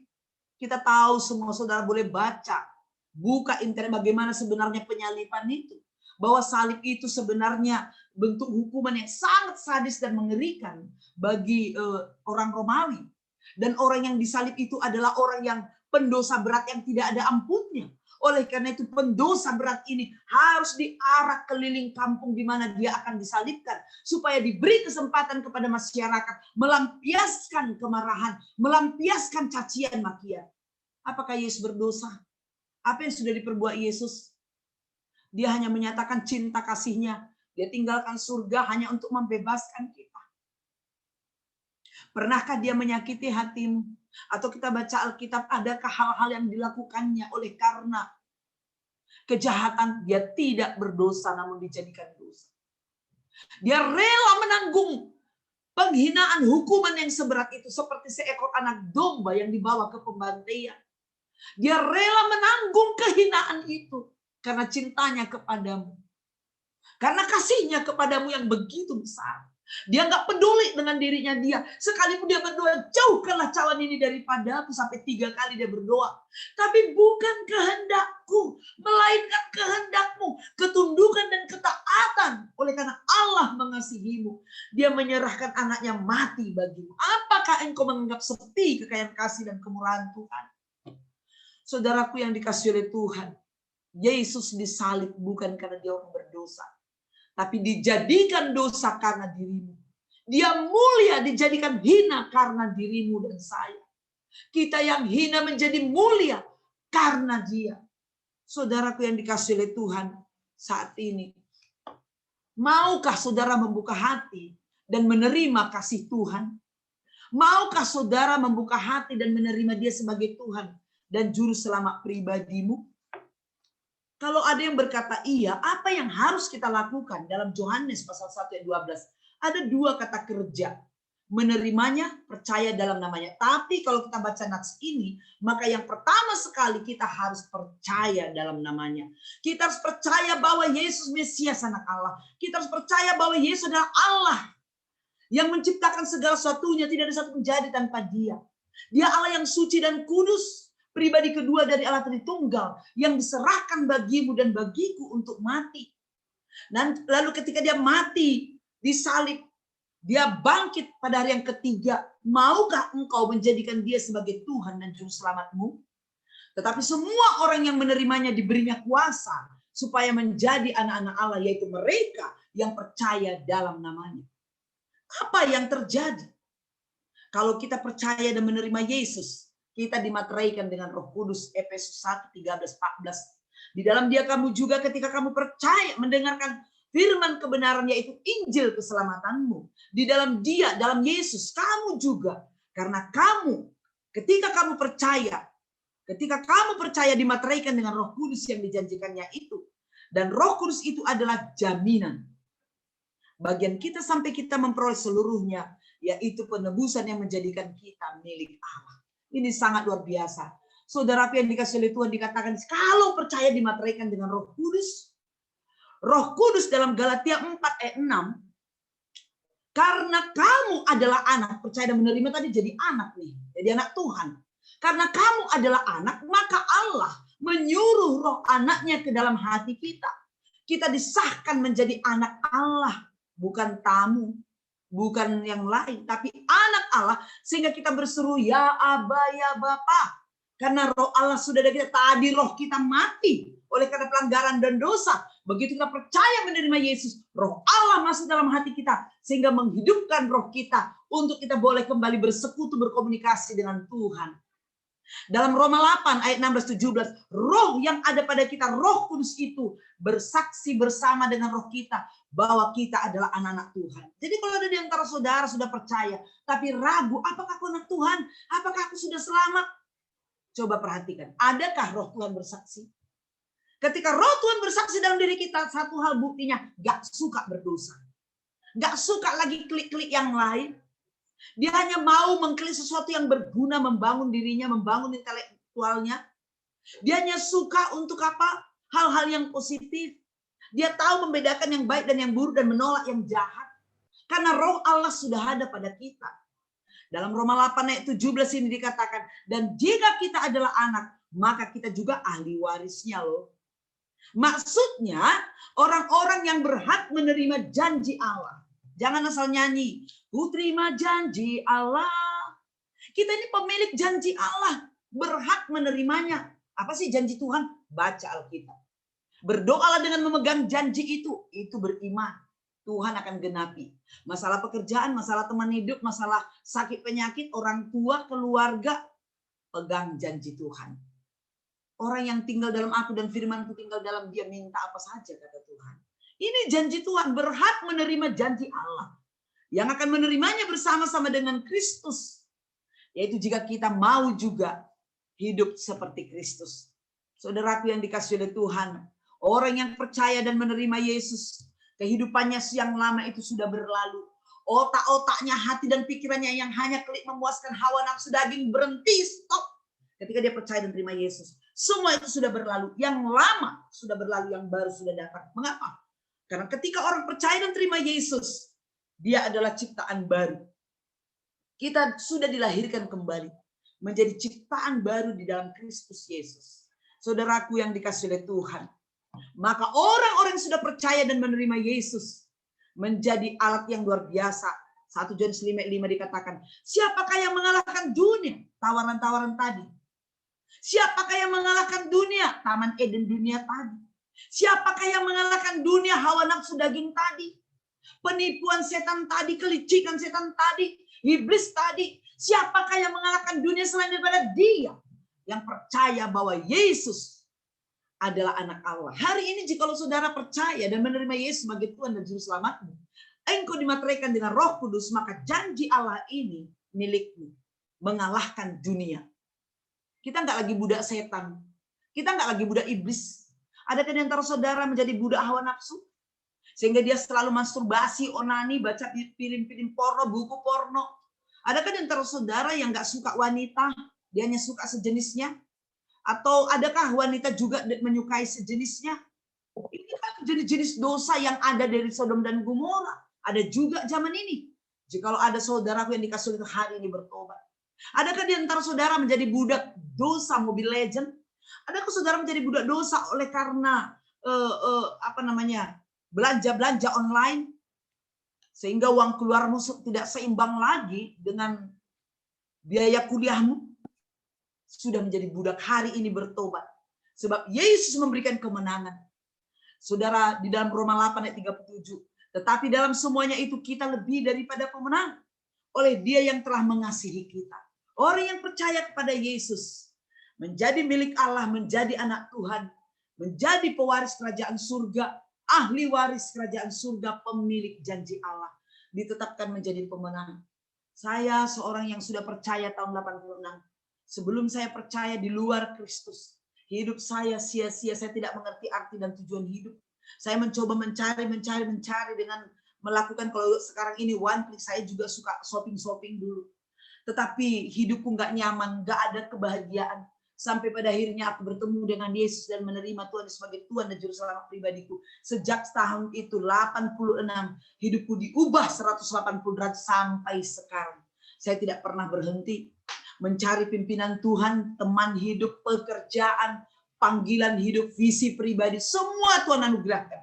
Kita tahu semua saudara boleh baca, buka internet bagaimana sebenarnya penyaliban itu. Bahwa salib itu sebenarnya bentuk hukuman yang sangat sadis dan mengerikan bagi orang Romawi. Dan orang yang disalib itu adalah orang yang pendosa berat yang tidak ada ampunnya. Oleh karena itu pendosa berat ini harus diarak keliling kampung di mana dia akan disalibkan. Supaya diberi kesempatan kepada masyarakat melampiaskan kemarahan, melampiaskan cacian makian. Apakah Yesus berdosa? Apa yang sudah diperbuat Yesus? Dia hanya menyatakan cinta kasih-Nya. Dia tinggalkan surga hanya untuk membebaskan kita. Pernahkah dia menyakiti hatimu? Atau kita baca Alkitab, adakah hal-hal yang dilakukannya oleh karena kejahatan? Dia tidak berdosa namun dijadikan dosa. Dia rela menanggung penghinaan hukuman yang seberat itu seperti seekor anak domba yang dibawa ke pembantaian. Dia rela menanggung kehinaan itu karena cintanya kepadamu. Karena kasih-Nya kepadamu yang begitu besar. Dia nggak peduli dengan dirinya dia. Sekalipun dia berdoa, jauhkanlah cawan ini daripadaku, sampai 3 kali dia berdoa. Tapi bukan kehendakku, melainkan kehendakmu, ketundukan dan ketaatan. Oleh karena Allah mengasihimu, dia menyerahkan anaknya mati bagimu. Apakah engkau menganggap sepi kekayaan kasih dan kemurahan Tuhan? Saudaraku yang dikasihi oleh Tuhan, Yesus disalib bukan karena dia orang berdosa, tapi dijadikan dosa karena dirimu. Dia mulia dijadikan hina karena dirimu dan saya. Kita yang hina menjadi mulia karena dia. Saudaraku yang dikasihi oleh Tuhan, saat ini, maukah saudara membuka hati dan menerima kasih Tuhan? Maukah saudara membuka hati dan menerima dia sebagai Tuhan dan juru selamat pribadimu? Kalau ada yang berkata iya, apa yang harus kita lakukan? Dalam Yohanes pasal 1 ayat 12. Ada 2 kata kerja. Menerimanya, percaya dalam namanya. Tapi kalau kita baca nats ini, maka yang pertama sekali kita harus percaya dalam namanya. Kita harus percaya bahwa Yesus Mesias anak Allah. Kita harus percaya bahwa Yesus adalah Allah yang menciptakan segala sesuatunya, tidak ada satu menjadi tanpa Dia. Dia Allah yang suci dan kudus, pribadi kedua dari Allah Tritunggal, yang diserahkan bagimu dan bagiku untuk mati. Dan lalu ketika Dia mati, disalib, Dia bangkit pada hari yang ketiga. Maukah engkau menjadikan Dia sebagai Tuhan dan Juru Selamatmu? Tetapi semua orang yang menerimanya diberinya kuasa supaya menjadi anak-anak Allah, yaitu mereka yang percaya dalam namanya. Apa yang terjadi? Kalau kita percaya dan menerima Yesus, kita dimateraikan dengan Roh Kudus, Efesus 1:13-14. Di dalam Dia kamu juga ketika kamu percaya mendengarkan firman kebenaran, yaitu Injil keselamatanmu. Di dalam Dia, dalam Yesus, kamu juga. Karena kamu, ketika kamu percaya dimateraikan dengan Roh Kudus yang dijanjikannya itu. Dan Roh Kudus itu adalah jaminan. Bagian kita sampai kita memperoleh seluruhnya, yaitu penebusan yang menjadikan kita milik Allah. Ini sangat luar biasa. Saudaraku yang dikasih oleh Tuhan, dikatakan kalau percaya dimateraikan dengan Roh Kudus. Roh Kudus dalam Galatia 4:6, karena kamu adalah anak, percaya dan menerima tadi jadi anak nih, jadi anak Tuhan. Karena kamu adalah anak, maka Allah menyuruh roh anaknya ke dalam hati kita. Kita disahkan menjadi anak Allah, bukan tamu, bukan yang lain, tapi anak Allah, sehingga kita berseru, ya Aba, ya Bapa. Karena roh Allah sudah ada kita, tadi roh kita mati oleh karena pelanggaran dan dosa. Begitu kita percaya menerima Yesus, roh Allah masuk dalam hati kita, sehingga menghidupkan roh kita untuk kita boleh kembali bersekutu, berkomunikasi dengan Tuhan. Dalam Roma 8 ayat 16-17, roh yang ada pada kita, Roh Kudus itu bersaksi bersama dengan roh kita bahwa kita adalah anak-anak Tuhan. Jadi kalau ada di antara saudara sudah percaya tapi ragu, apakah aku anak Tuhan? Apakah aku sudah selamat? Coba perhatikan, adakah roh Tuhan bersaksi? Ketika roh Tuhan bersaksi dalam diri kita, satu hal buktinya, gak suka berdosa. Gak suka lagi klik-klik yang lain. Dia hanya mau mengklik sesuatu yang berguna, membangun dirinya, membangun intelektualnya. Dia hanya suka untuk apa? Hal-hal yang positif. Dia tahu membedakan yang baik dan yang buruk dan menolak yang jahat. Karena roh Allah sudah ada pada kita. Dalam Roma 8 ayat 17 ini dikatakan, dan jika kita adalah anak, maka kita juga ahli warisnya loh. Maksudnya orang-orang yang berhak menerima janji Allah. Jangan asal nyanyi, ku terima janji Allah. Kita ini pemilik janji Allah, berhak menerimanya. Apa sih janji Tuhan? Baca Alkitab. Berdoalah dengan memegang janji itu beriman. Tuhan akan genapi. Masalah pekerjaan, masalah teman hidup, masalah sakit penyakit, orang tua, keluarga, pegang janji Tuhan. Orang yang tinggal dalam aku dan firmanku tinggal dalam dia, minta apa saja kata Tuhan. Ini janji Tuhan, berhak menerima janji Allah. Yang akan menerimanya bersama-sama dengan Kristus. Yaitu jika kita mau juga hidup seperti Kristus. Saudaraku yang dikasihi oleh Tuhan, orang yang percaya dan menerima Yesus, kehidupannya yang lama itu sudah berlalu. Otak-otaknya, hati dan pikirannya yang hanya klik memuaskan hawa nafsu daging berhenti, stop. Ketika dia percaya dan menerima Yesus. Semua itu sudah berlalu. Yang lama sudah berlalu, yang baru sudah datang. Mengapa? Karena ketika orang percaya dan terima Yesus, dia adalah ciptaan baru. Kita sudah dilahirkan kembali. Menjadi ciptaan baru di dalam Kristus Yesus. Saudaraku yang dikasihi oleh Tuhan. Maka orang-orang yang sudah percaya dan menerima Yesus menjadi alat yang luar biasa. 1 Yohanes 5:5 dikatakan, siapakah yang mengalahkan dunia? Tawaran-tawaran tadi. Siapakah yang mengalahkan dunia? Taman Eden dunia tadi. Siapakah yang mengalahkan dunia? Hawa nafsu daging tadi. Penipuan setan tadi, kelicikan setan tadi, iblis tadi. Siapakah yang mengalahkan dunia selain daripada dia yang percaya bahwa Yesus adalah anak Allah. Hari ini jika saudara percaya dan menerima Yesus sebagai Tuhan dan Juru Selamatmu, engkau dimateraikan dengan Roh Kudus, maka janji Allah ini milikmu, mengalahkan dunia. Kita nggak lagi budak setan, kita nggak lagi budak iblis. Adakah di antara saudara menjadi budak hawa nafsu? Sehingga dia selalu masturbasi, onani, baca film-film porno, buku porno. Adakah di antara saudara yang nggak suka wanita, dia hanya suka sejenisnya? Atau adakah wanita juga menyukai sejenisnya? Ini kan jenis-jenis dosa yang ada dari Sodom dan Gomora. Ada juga zaman ini. Jikalau ada saudaraku yang dikasih oleh hari ini bertobat. Adakah di antara saudara menjadi budak dosa Mobile Legend? Adakah saudara menjadi budak dosa oleh karena belanja online? Sehingga uang keluarmu tidak seimbang lagi dengan biaya kuliahmu? Sudah menjadi budak, hari ini bertobat. Sebab Yesus memberikan kemenangan. Saudara, di dalam Roma 8 ayat 37. Tetapi dalam semuanya itu kita lebih daripada pemenang. Oleh Dia yang telah mengasihi kita. Orang yang percaya kepada Yesus. Menjadi milik Allah, menjadi anak Tuhan. Menjadi pewaris kerajaan surga. Ahli waris kerajaan surga, pemilik janji Allah. Ditetapkan menjadi pemenang. Saya seorang yang sudah percaya tahun 86. Sebelum saya percaya di luar Kristus, hidup saya sia-sia, saya tidak mengerti arti dan tujuan hidup. Saya mencoba mencari dengan melakukan, kalau sekarang ini one click, saya juga suka shopping dulu. Tetapi hidupku nggak nyaman, nggak ada kebahagiaan. Sampai pada akhirnya aku bertemu dengan Yesus dan menerima Tuhan sebagai Tuhan dan Juru Selamat pribadiku. Sejak tahun itu 86, hidupku diubah 180 derajat sampai sekarang. Saya tidak pernah berhenti mencari pimpinan Tuhan, teman hidup, pekerjaan, panggilan hidup, visi pribadi, semua Tuhan anugerahkan.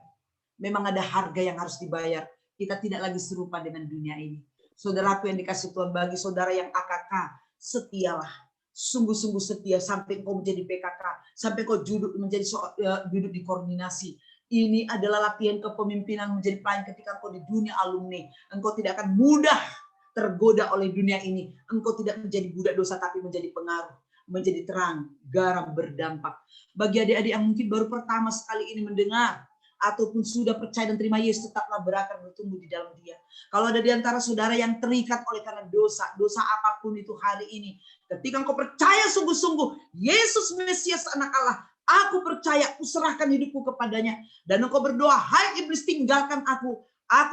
Memang ada harga yang harus dibayar. Kita tidak lagi serupa dengan dunia ini. Saudaraku yang dikasih Tuhan, bagi saudara yang AKK, setialah. Sungguh-sungguh setia sampai kau menjadi PKK, sampai kau duduk di koordinasi. Ini adalah latihan kepemimpinan menjadi pelayan ketika engkau di dunia alumni. Engkau tidak akan mudah tergoda oleh dunia ini. Engkau tidak menjadi budak dosa, tapi menjadi pengaruh, menjadi terang, garam berdampak. Bagi adik-adik yang mungkin baru pertama sekali ini mendengar, ataupun sudah percaya dan terima Yesus, tetaplah berakar bertumbuh di dalam Dia. Kalau ada di antara saudara yang terikat oleh karena dosa apapun itu hari ini, ketika engkau percaya sungguh-sungguh, Yesus Mesias anak Allah, aku percaya, aku serahkan hidupku kepadanya, dan engkau berdoa, hai iblis tinggalkan aku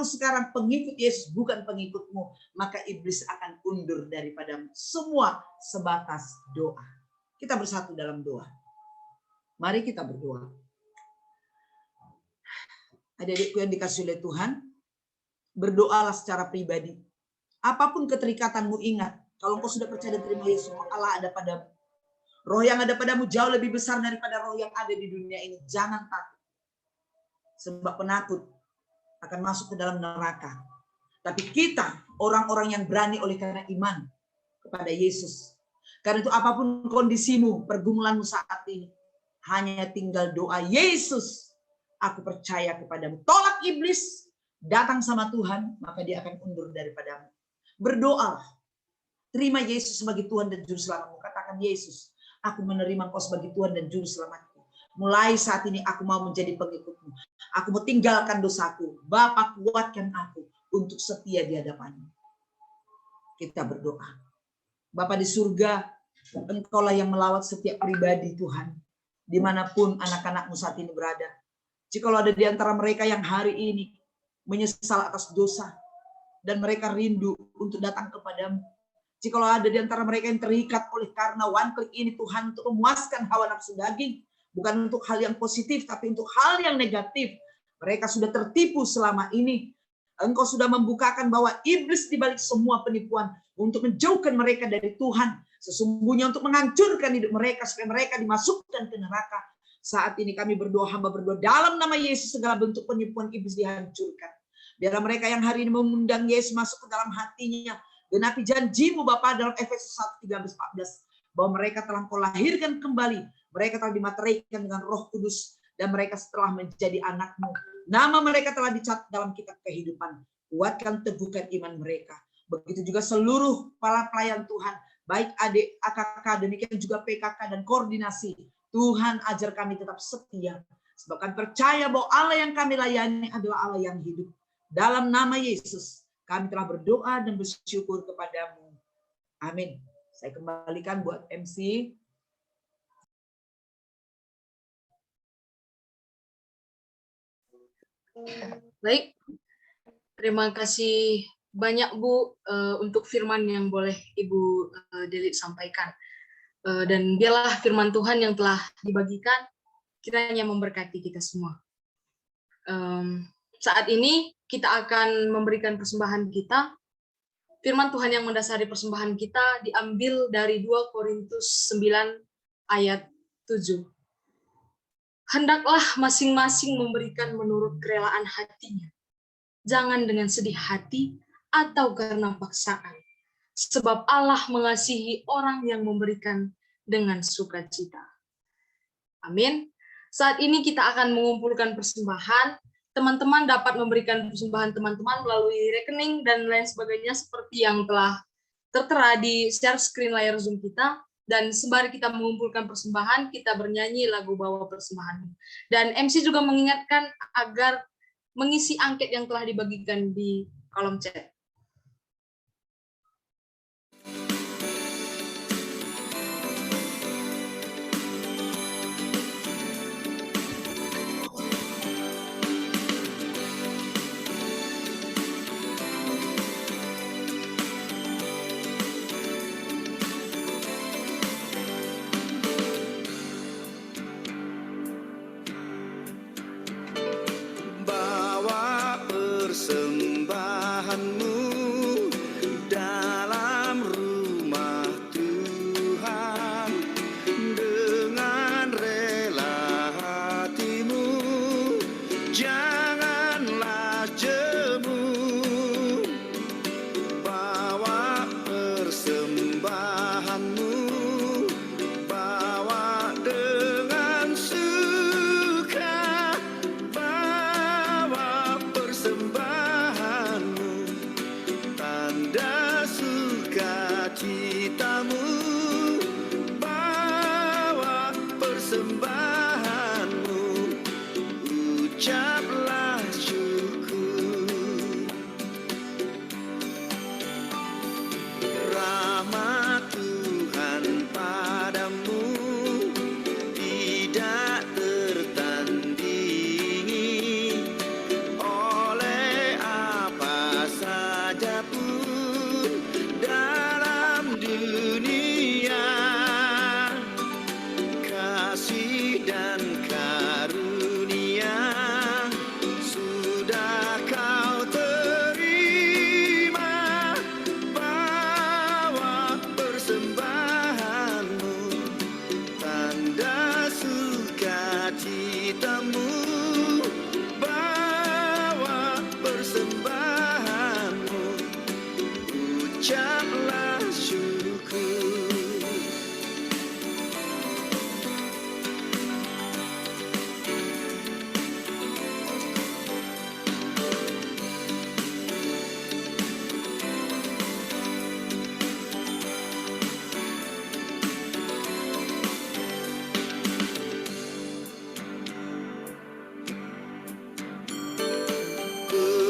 sekarang pengikut Yesus, bukan pengikutmu, maka iblis akan undur daripadamu. Semua sebatas doa. Kita bersatu dalam doa. Mari kita berdoa. Adik-adikku yang dikasihi oleh Tuhan, berdoalah secara pribadi. Apapun keterikatanmu, ingat, kalau engkau sudah percaya dan terima Yesus, Allah ada padamu. Roh yang ada padamu jauh lebih besar daripada roh yang ada di dunia ini. Jangan takut. Sebab penakut akan masuk ke dalam neraka. Tapi kita, orang-orang yang berani oleh karena iman kepada Yesus. Karena itu apapun kondisimu, pergumulanmu saat ini, hanya tinggal doa, Yesus, aku percaya kepadamu. Tolak iblis, datang sama Tuhan, maka dia akan undur daripadamu. Berdoa, terima Yesus sebagai Tuhan dan Juru Selamatmu. Katakan, Yesus, aku menerima Engkau sebagai Tuhan dan Juru Selamatku. Mulai saat ini aku mau menjadi pengikutmu. Aku mau tinggalkan dosaku. Bapa, kuatkan aku untuk setia di hadapanmu. Kita berdoa. Bapa di surga, Engkaulah yang melawat setiap pribadi Tuhan. Dimanapun anak-anakmu saat ini berada. Jikalau ada di antara mereka yang hari ini menyesal atas dosa. Dan mereka rindu untuk datang kepadamu. Jikalau ada di antara mereka yang terikat oleh karena one click ini Tuhan untuk memuaskan hawa nafsu daging. Bukan untuk hal yang positif, tapi untuk hal yang negatif. Mereka sudah tertipu selama ini. Engkau sudah membukakan bahwa iblis di balik semua penipuan untuk menjauhkan mereka dari Tuhan. Sesungguhnya untuk menghancurkan hidup mereka supaya mereka dimasukkan ke neraka. Saat ini kami berdoa, hamba berdoa dalam nama Yesus segala bentuk penipuan iblis dihancurkan. Biarlah mereka yang hari ini mengundang Yesus masuk ke dalam hatinya. Genapi janjimu Bapa dalam Efesus 1:13-14 bahwa mereka telah Kau lahirkan kembali. Mereka telah dimateraikan dengan Roh Kudus dan mereka setelah menjadi anak-Mu. Nama mereka telah dicatat dalam kitab kehidupan. Kuatkan, teguhkan iman mereka. Begitu juga seluruh para pelayan Tuhan, baik adik AKK, demikian juga PKK dan koordinasi. Tuhan ajar kami tetap setia. Sebab kami percaya bahwa Allah yang kami layani adalah Allah yang hidup. Dalam nama Yesus, kami telah berdoa dan bersyukur kepadamu. Amin. Saya kembalikan buat MC.
Baik, terima kasih banyak Bu untuk firman yang boleh Ibu Delit sampaikan. Dan biarlah firman Tuhan yang telah dibagikan kiranya memberkati kita semua. Saat ini kita akan memberikan persembahan kita Firman Tuhan yang mendasari persembahan kita diambil dari 2 Korintus 9 ayat 7. Hendaklah masing-masing memberikan menurut kerelaan hatinya. Jangan dengan sedih hati atau karena paksaan. Sebab Allah mengasihi orang yang memberikan dengan sukacita. Amin. Saat ini kita akan mengumpulkan persembahan. Teman-teman dapat memberikan persembahan teman-teman melalui rekening dan lain sebagainya seperti yang telah tertera di share screen layar Zoom kita. Dan sembari kita mengumpulkan persembahan, kita bernyanyi lagu Bawa Persembahan. Dan MC juga mengingatkan agar mengisi angket yang telah dibagikan di kolom chat.
Bawa persembahanmu dalam rumah Tuhan dengan rela hatimu, janganlah jemu. Bawa persembahanmu, bawa dengan suka, bawa persembahanmu, tanda sukacitamu, bawa persembahanmu, ucaplah syukur. Rahmat Tuhan padamu tidak tertandingi oleh apa saja pun dalam dunia. Kasih dan karunia sudah kau terima. Bawa persembahanmu, tanda sukacitamu, bawa persembahanmu, ucaplah syukur.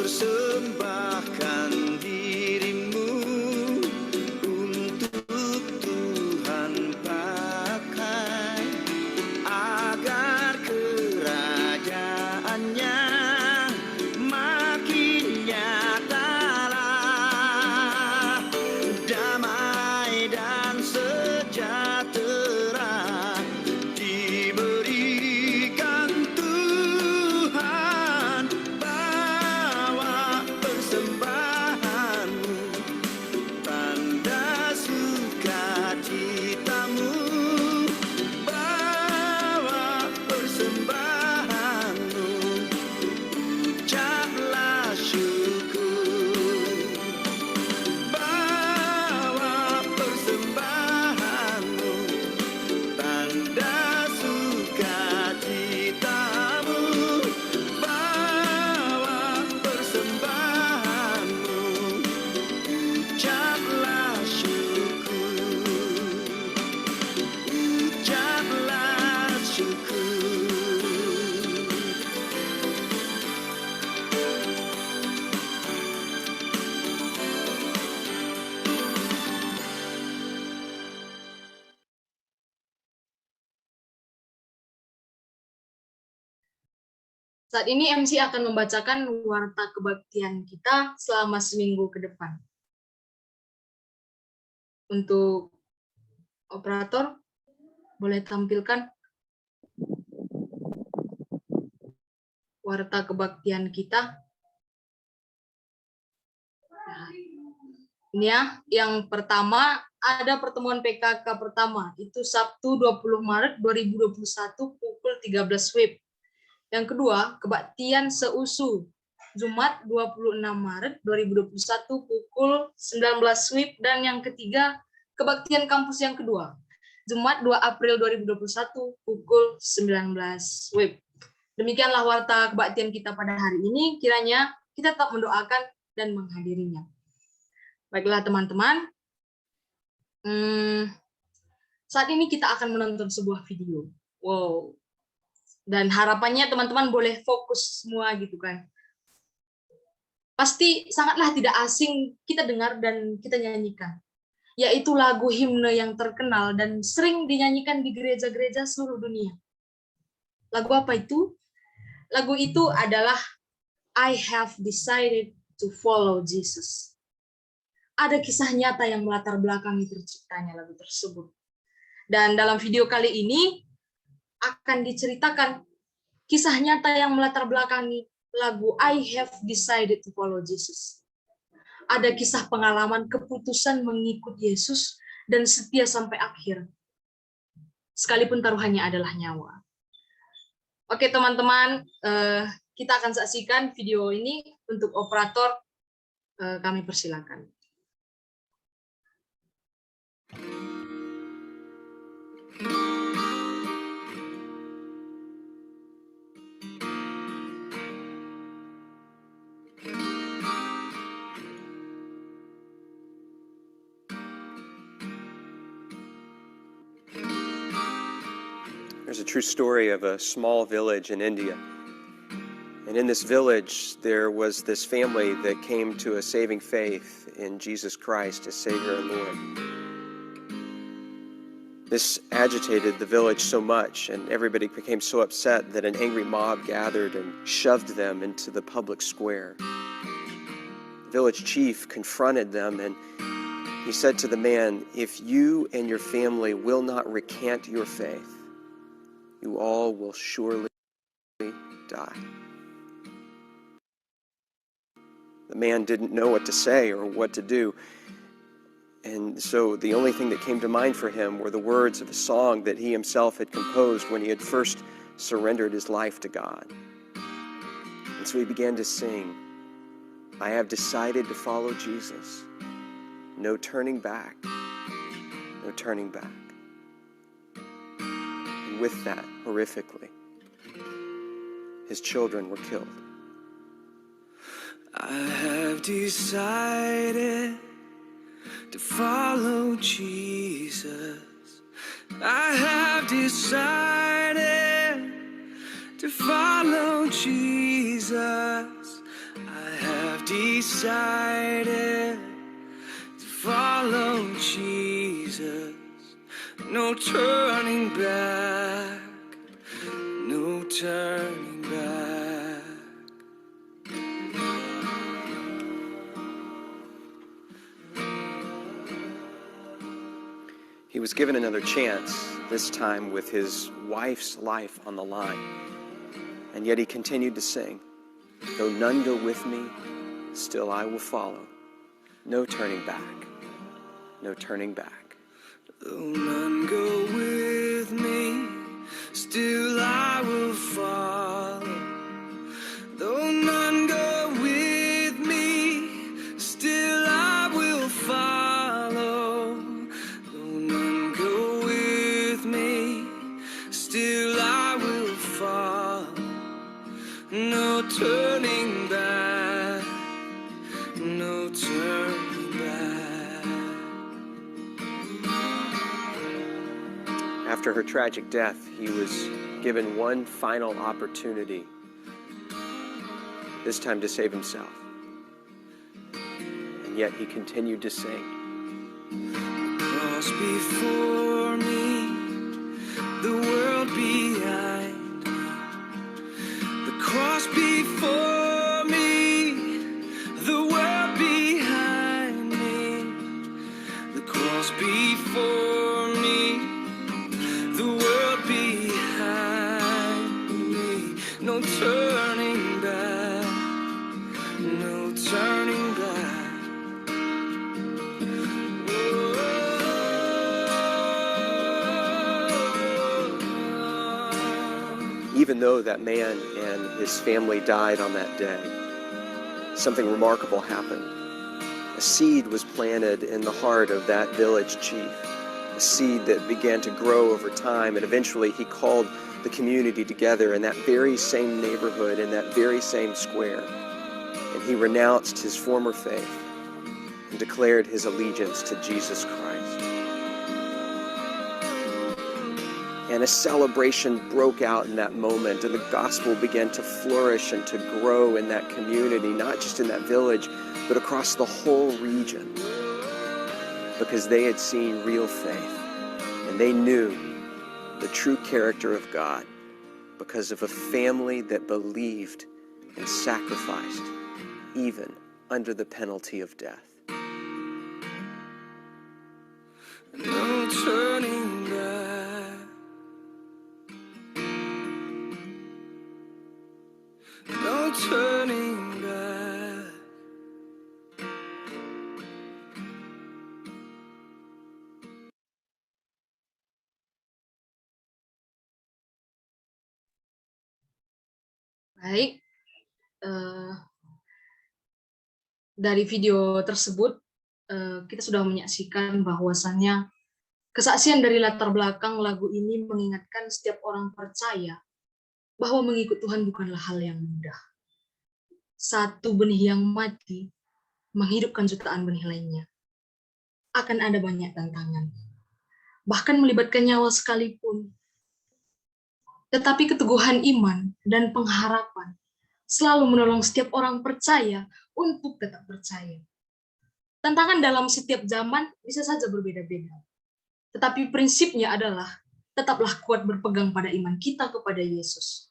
Persembahkan dirimu untuk Tuhan pakai, agar kerajaannya makin nyatalah. Damai dan sejahtera diberikan Tuhan. Bawa persembahanmu, tanda sukacitamu, bawa persembahanmu, ucaplah syukur. Bawa persembahanmu, tanda sukacitamu, bawa persembahanmu, ucaplah syukur, ucaplah syukur.
Saat ini MC akan membacakan warta kebaktian kita selama seminggu ke depan. Untuk operator, boleh tampilkan warta kebaktian kita. Nah, Ini ya, yang pertama ada pertemuan PKK pertama, itu Sabtu 20 Maret 2021 pukul 13 WIB. Yang kedua, kebaktian seusu, Jumat 26 Maret 2021 pukul 19 WIB. Dan yang ketiga, kebaktian kampus yang kedua, Jumat 2 April 2021 pukul 19 WIB. Demikianlah warta kebaktian kita pada hari ini, kiranya kita tetap mendoakan dan menghadirinya. Baiklah teman-teman, saat ini kita akan menonton sebuah video. Wow. Dan harapannya teman-teman boleh fokus semua gitu kan. Pasti sangatlah tidak asing kita dengar dan kita nyanyikan. Yaitu lagu himne yang terkenal dan sering dinyanyikan di gereja-gereja seluruh dunia. Lagu apa itu? Lagu itu adalah I Have Decided to Follow Jesus. Ada kisah nyata yang melatar belakangi terciptanya lagu tersebut. Dan dalam video kali ini akan diceritakan kisah nyata yang melatar belakangi lagu I Have Decided to Follow Jesus. Ada kisah pengalaman keputusan mengikut Yesus dan setia sampai akhir. Sekalipun taruhannya adalah nyawa. Oke teman-teman, kita akan saksikan video ini. Untuk operator, kami persilakan.
There's a true story of a small village in India. And in this village, there was this family that came to a saving faith in Jesus Christ as Savior and Lord. This agitated the village so much, and everybody became so upset that an angry mob gathered and shoved them into the public square. The village chief confronted them, and he said to the man, "If you and your family will not recant your faith, you all will surely die." The man didn't know what to say or what to do. And so the only thing that came to mind for him were the words of a song that he himself had composed when he had first surrendered his life to God. And so he began to sing, "I have decided to follow Jesus. No turning back, no turning back." And with that, horrifically, his children were killed.
I have decided to follow Jesus. I have decided to follow Jesus. I have decided to follow Jesus. No turning back, no turning back.
He was given another chance, this time with his wife's life on the line. And yet he continued to sing, "Though none go with me, still I will follow. No turning back, no turning back."
Though none go with me, still I will follow. Though none go with me, still I will follow. Though none go with me, still I will follow. No turning back, no turning back.
After her tragic death, he was given one final opportunity, this time to save himself. And yet he continued to sing.
Cross before me, the world behind me. The cross before me, the world behind me. The cross before me, the world behind me. No turning back, no turning back.
even though that man and his family died on that day, something remarkable happened. A seed was planted in the heart of that village chief, a seed that began to grow over time, and eventually he called the community together in that very same neighborhood, in that very same square, and he renounced his former faith and declared his allegiance to Jesus Christ. And a celebration broke out in that moment, and the gospel began to flourish and to grow in that community, not just in that village, but across the whole region, because they had seen real faith, and they knew the true character of God because of a family that believed and sacrificed, even under the penalty of death.
No turning back. No turning back.
Baik, dari video tersebut kita sudah menyaksikan bahwasannya kesaksian dari latar belakang lagu ini mengingatkan setiap orang percaya bahwa mengikut Tuhan bukanlah hal yang mudah. Satu benih yang mati menghidupkan jutaan benih lainnya. Akan ada banyak tantangan, bahkan melibatkan nyawa sekalipun. Tetapi keteguhan iman dan pengharapan selalu menolong setiap orang percaya untuk tetap percaya. Tantangan dalam setiap zaman bisa saja berbeda-beda. Tetapi prinsipnya adalah tetaplah kuat berpegang pada iman kita kepada Yesus.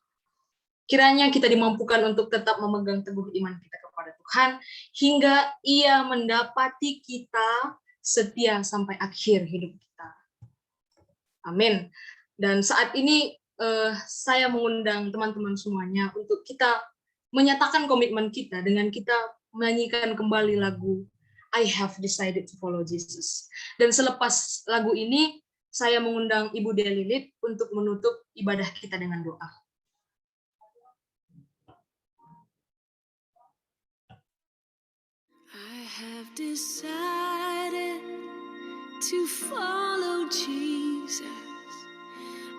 Kiranya kita dimampukan untuk tetap memegang teguh iman kita kepada Tuhan hingga Ia mendapati kita setia sampai akhir hidup kita. Amin. Dan saat ini saya mengundang teman-teman semuanya untuk kita menyatakan komitmen kita dengan kita menyanyikan kembali lagu I Have Decided to Follow Jesus. Dan selepas lagu ini, saya mengundang Ibu Dea Lilit untuk menutup ibadah kita dengan doa.
I have decided to follow Jesus.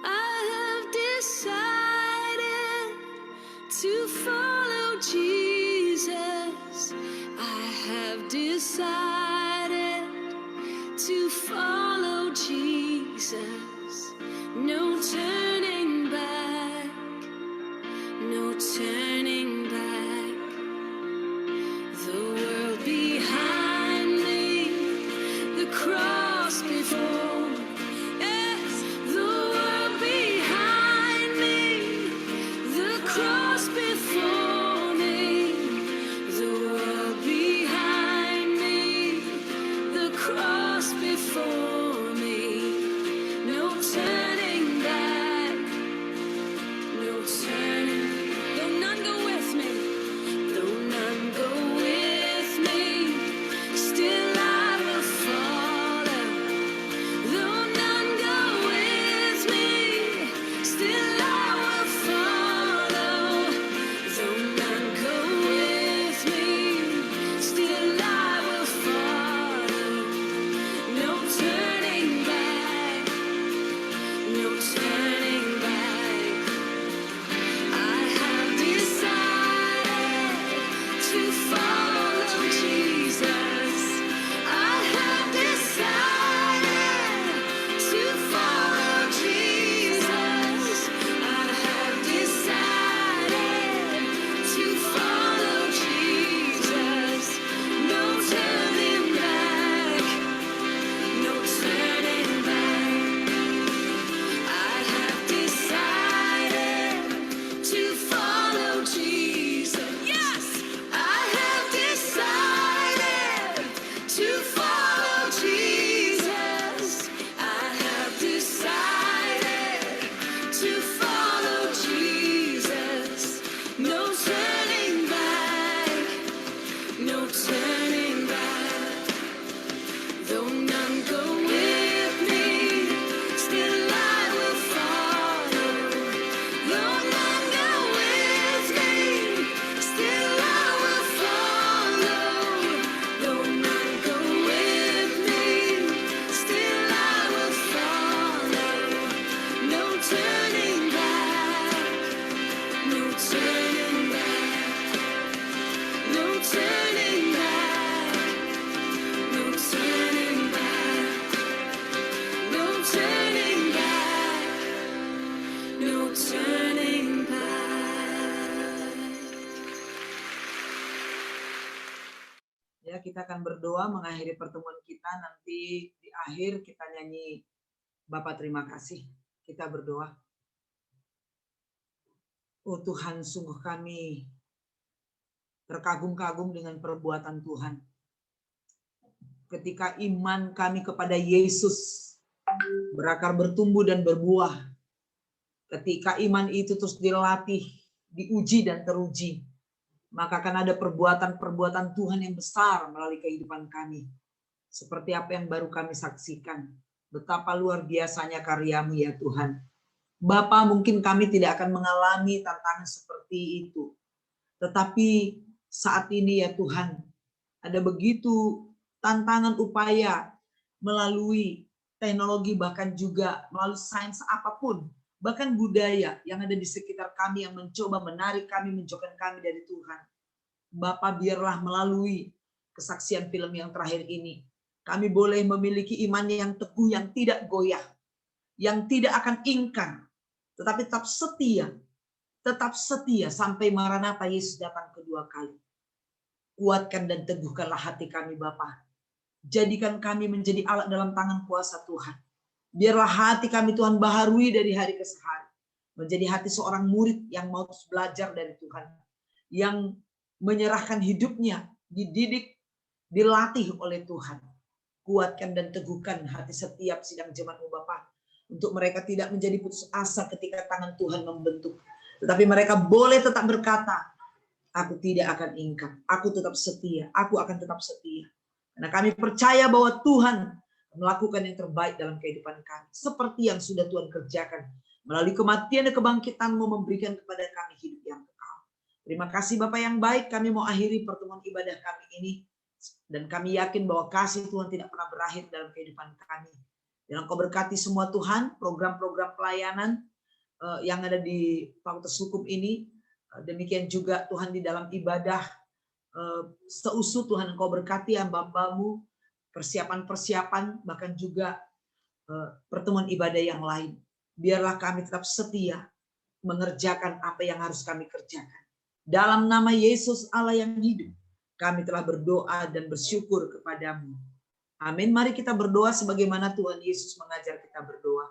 I have decided to follow Jesus. I have decided to follow Jesus. No turning back, no turning back. The world behind me, the cross before. Yes, the world behind me, the cross before me. The world behind me, the cross before me.
kita akan berdoa mengakhiri pertemuan kita. Nanti di akhir kita nyanyi Bapa terima kasih. Kita berdoa. Oh Tuhan, sungguh kami terkagum-kagum dengan perbuatan Tuhan. Ketika iman kami kepada Yesus berakar, bertumbuh dan berbuah. Ketika iman itu terus dilatih, diuji dan teruji, maka akan ada perbuatan-perbuatan Tuhan yang besar melalui kehidupan kami. Seperti apa yang baru kami saksikan. Betapa luar biasanya karyamu ya Tuhan. Bapa, mungkin kami tidak akan mengalami tantangan seperti itu. Tetapi saat ini ya Tuhan, ada begitu tantangan upaya melalui teknologi, bahkan juga melalui sains apapun, bahkan budaya yang ada di sekitar kami yang mencoba menarik kami, menjauhkan kami dari Tuhan. Bapa, biarlah melalui kesaksian film yang terakhir ini, kami boleh memiliki iman yang teguh, yang tidak goyah, yang tidak akan ingkar, tetapi tetap setia sampai Maranatha Yesus datang kedua kali. Kuatkan dan teguhkanlah hati kami Bapa. Jadikan kami menjadi alat dalam tangan kuasa Tuhan. Biarlah hati kami Tuhan baharui dari hari ke hari. Menjadi hati seorang murid yang mau terus belajar dari Tuhan. Yang menyerahkan hidupnya, dididik, dilatih oleh Tuhan. Kuatkan dan teguhkan hati setiap sidang jemaat-Mu Bapa. Untuk mereka tidak menjadi putus asa ketika tangan Tuhan membentuk. Tetapi mereka boleh tetap berkata, aku tidak akan ingkar, aku tetap setia, aku akan tetap setia. Karena kami percaya bahwa Tuhan melakukan yang terbaik dalam kehidupan kami. Seperti yang sudah Tuhan kerjakan. Melalui kematian dan kebangkitan-Mu memberikan kepada kami hidup yang kekal. Terima kasih Bapak yang baik, kami mau akhiri pertemuan ibadah kami ini. Dan kami yakin bahwa kasih Tuhan tidak pernah berakhir dalam kehidupan kami. Dan Engkau berkati semua Tuhan, program-program pelayanan yang ada di Fakultas Hukum ini. Demikian juga Tuhan di dalam ibadah seusut Tuhan Engkau berkati hamba-Mu, persiapan-persiapan, bahkan juga pertemuan ibadah yang lain. Biarlah kami tetap setia mengerjakan apa yang harus kami kerjakan. Dalam nama Yesus Allah yang hidup, kami telah berdoa dan bersyukur kepada-Mu. Amin. Mari kita berdoa sebagaimana Tuhan Yesus mengajar kita berdoa.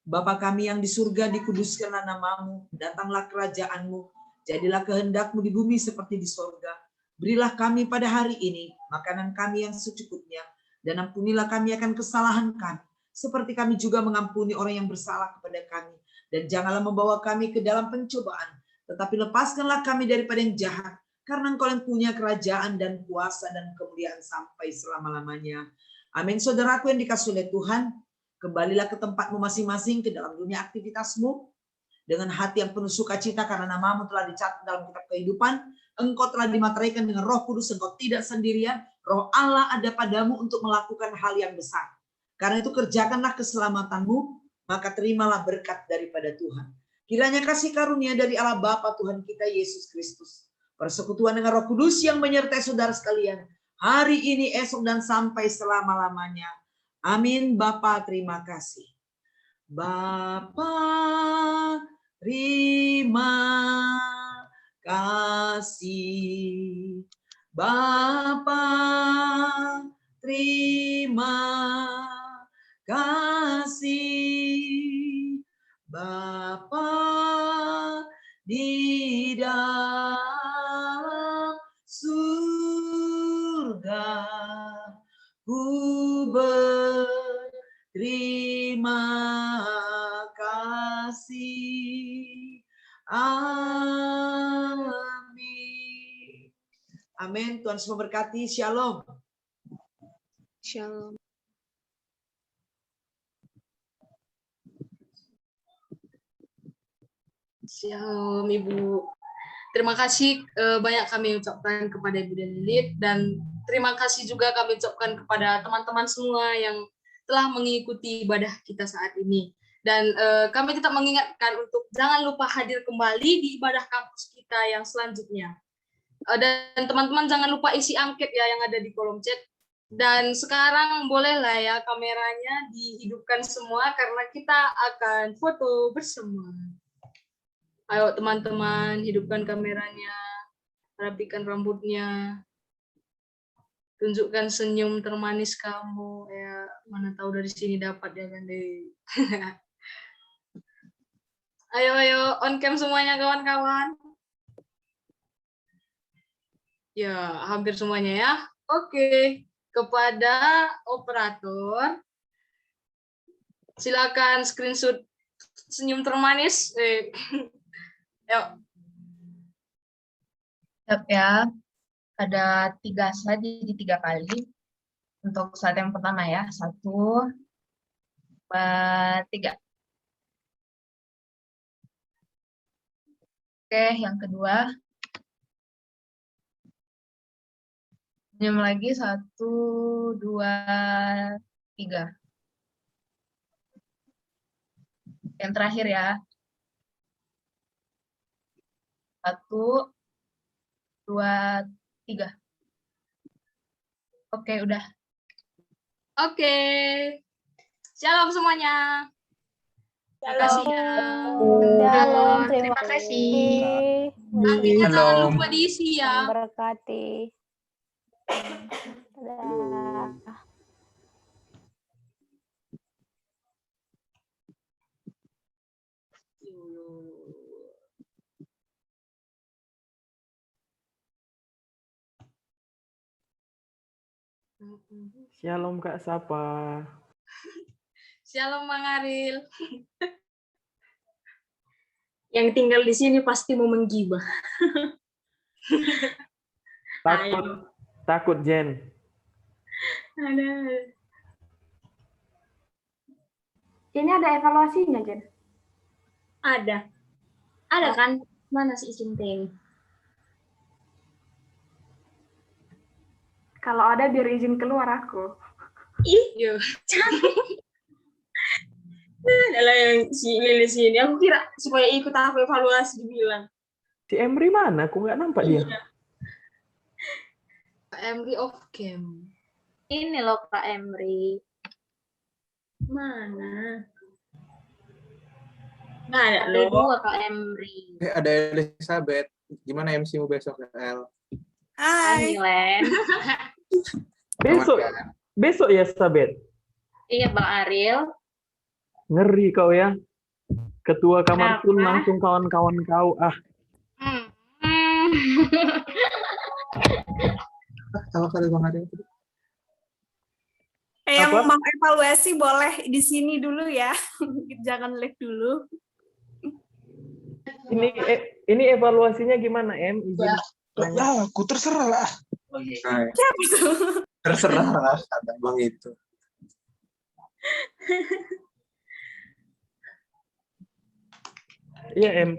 Bapa kami yang di surga, dikuduskanlah nama-Mu, datanglah kerajaan-Mu, jadilah kehendak-Mu di bumi seperti di surga. Berilah kami pada hari ini makanan kami yang secukupnya, dan ampunilah kami akan kesalahan kami, seperti kami juga mengampuni orang yang bersalah kepada kami. Dan janganlah membawa kami ke dalam pencobaan, tetapi lepaskanlah kami daripada yang jahat, karena Engkau yang punya kerajaan dan kuasa dan kemuliaan sampai selama-lamanya. Amin. Saudaraku yang dikasihi oleh Tuhan, kembalilah ke tempatmu masing-masing, ke dalam dunia aktivitasmu, dengan hati yang penuh sukacita karena nama-Mu telah dicatat dalam kitab kehidupan. Engkau telah dimateraikan dengan Roh Kudus, Engkau tidak sendirian. Roh Allah ada padamu untuk melakukan hal yang besar. Karena itu kerjakanlah keselamatan-Mu, maka terimalah berkat daripada Tuhan. Kiranya kasih karunia dari Allah Bapa Tuhan kita Yesus Kristus, persekutuan dengan Roh Kudus yang menyertai saudara sekalian, hari ini, esok, dan sampai selama-lamanya. Amin. Bapa, terima kasih. Bapa, terima kasih. Bapa, terima kasih. Bapa di dalam surga, ku berterima kasih. Amin. Amin. Tuhan semua berkati. Shalom.
Shalom.
Shalom Ibu. Terima kasih banyak kami ucapkan kepada Ibu dan Lilit, dan terima kasih juga kami ucapkan kepada teman-teman semua yang telah mengikuti ibadah kita saat ini. Dan kami tetap mengingatkan untuk jangan lupa hadir kembali di ibadah kampus kita yang selanjutnya. Dan teman-teman jangan lupa isi angket ya yang ada di kolom chat. Dan sekarang bolehlah ya kameranya dihidupkan semua karena kita akan foto bersama. Ayo teman-teman, hidupkan kameranya, rapikan rambutnya. Tunjukkan senyum termanis kamu. Ya, mana tahu dari sini dapat ya kan deh. Ayo, on cam semuanya kawan-kawan. Ya, hampir semuanya ya. Oke, kepada operator, silakan screenshot senyum termanis. Yuk.
Siap ya. Ada 3 slide, jadi 3 kali. Untuk slide yang pertama ya. 1, 2, 3. Oke, yang kedua. Senyum lagi, 1, 2, 3. Yang terakhir ya. 1, 2, 3. Oke, udah.
Oke. Shalom semuanya. Terima kasih ya.
Shalom,
Terima kasih.
Akhirnya jangan lupa diisi ya.
Berkati. Dadah.
Shalom Kak Sapa.
Shalom Mang Aril.
Yang tinggal di sini pasti mau menggibah.
Takut Jen.
Ada.
Ini ada evaluasinya, Jen?
Ada kan? Mana si Cinting?
Kalau ada biar izin keluar aku.
Yo.
Adalah yang si Lili sini. Aku kira supaya ikut aku evaluasi dibilang.
Si Emri mana? Aku nggak nampak dia.
Pak Emri off cam.
Ini loh Kak Emri.
Mana? Nggak ada
Ada
loh.
2 Kak Emri.
Ada Elizabeth. Gimana MC-mu besok, El?
Hai. Len.
Besok ya, Sabet.
Iya, Bang Aril.
Ngeri kau ya. Ketua kamar pun
Kenapa?
langsung kawan-kawan kau.
Kalau kata Bang Arya tadi.
Yang
Apa?
mau evaluasi boleh di sini dulu ya. Jangan live dulu.
Ini evaluasinya gimana, Em? Izin.
Aku terserah lah.
Siapa tuh?
Terserah lah kata Bang itu.
Iya, Em.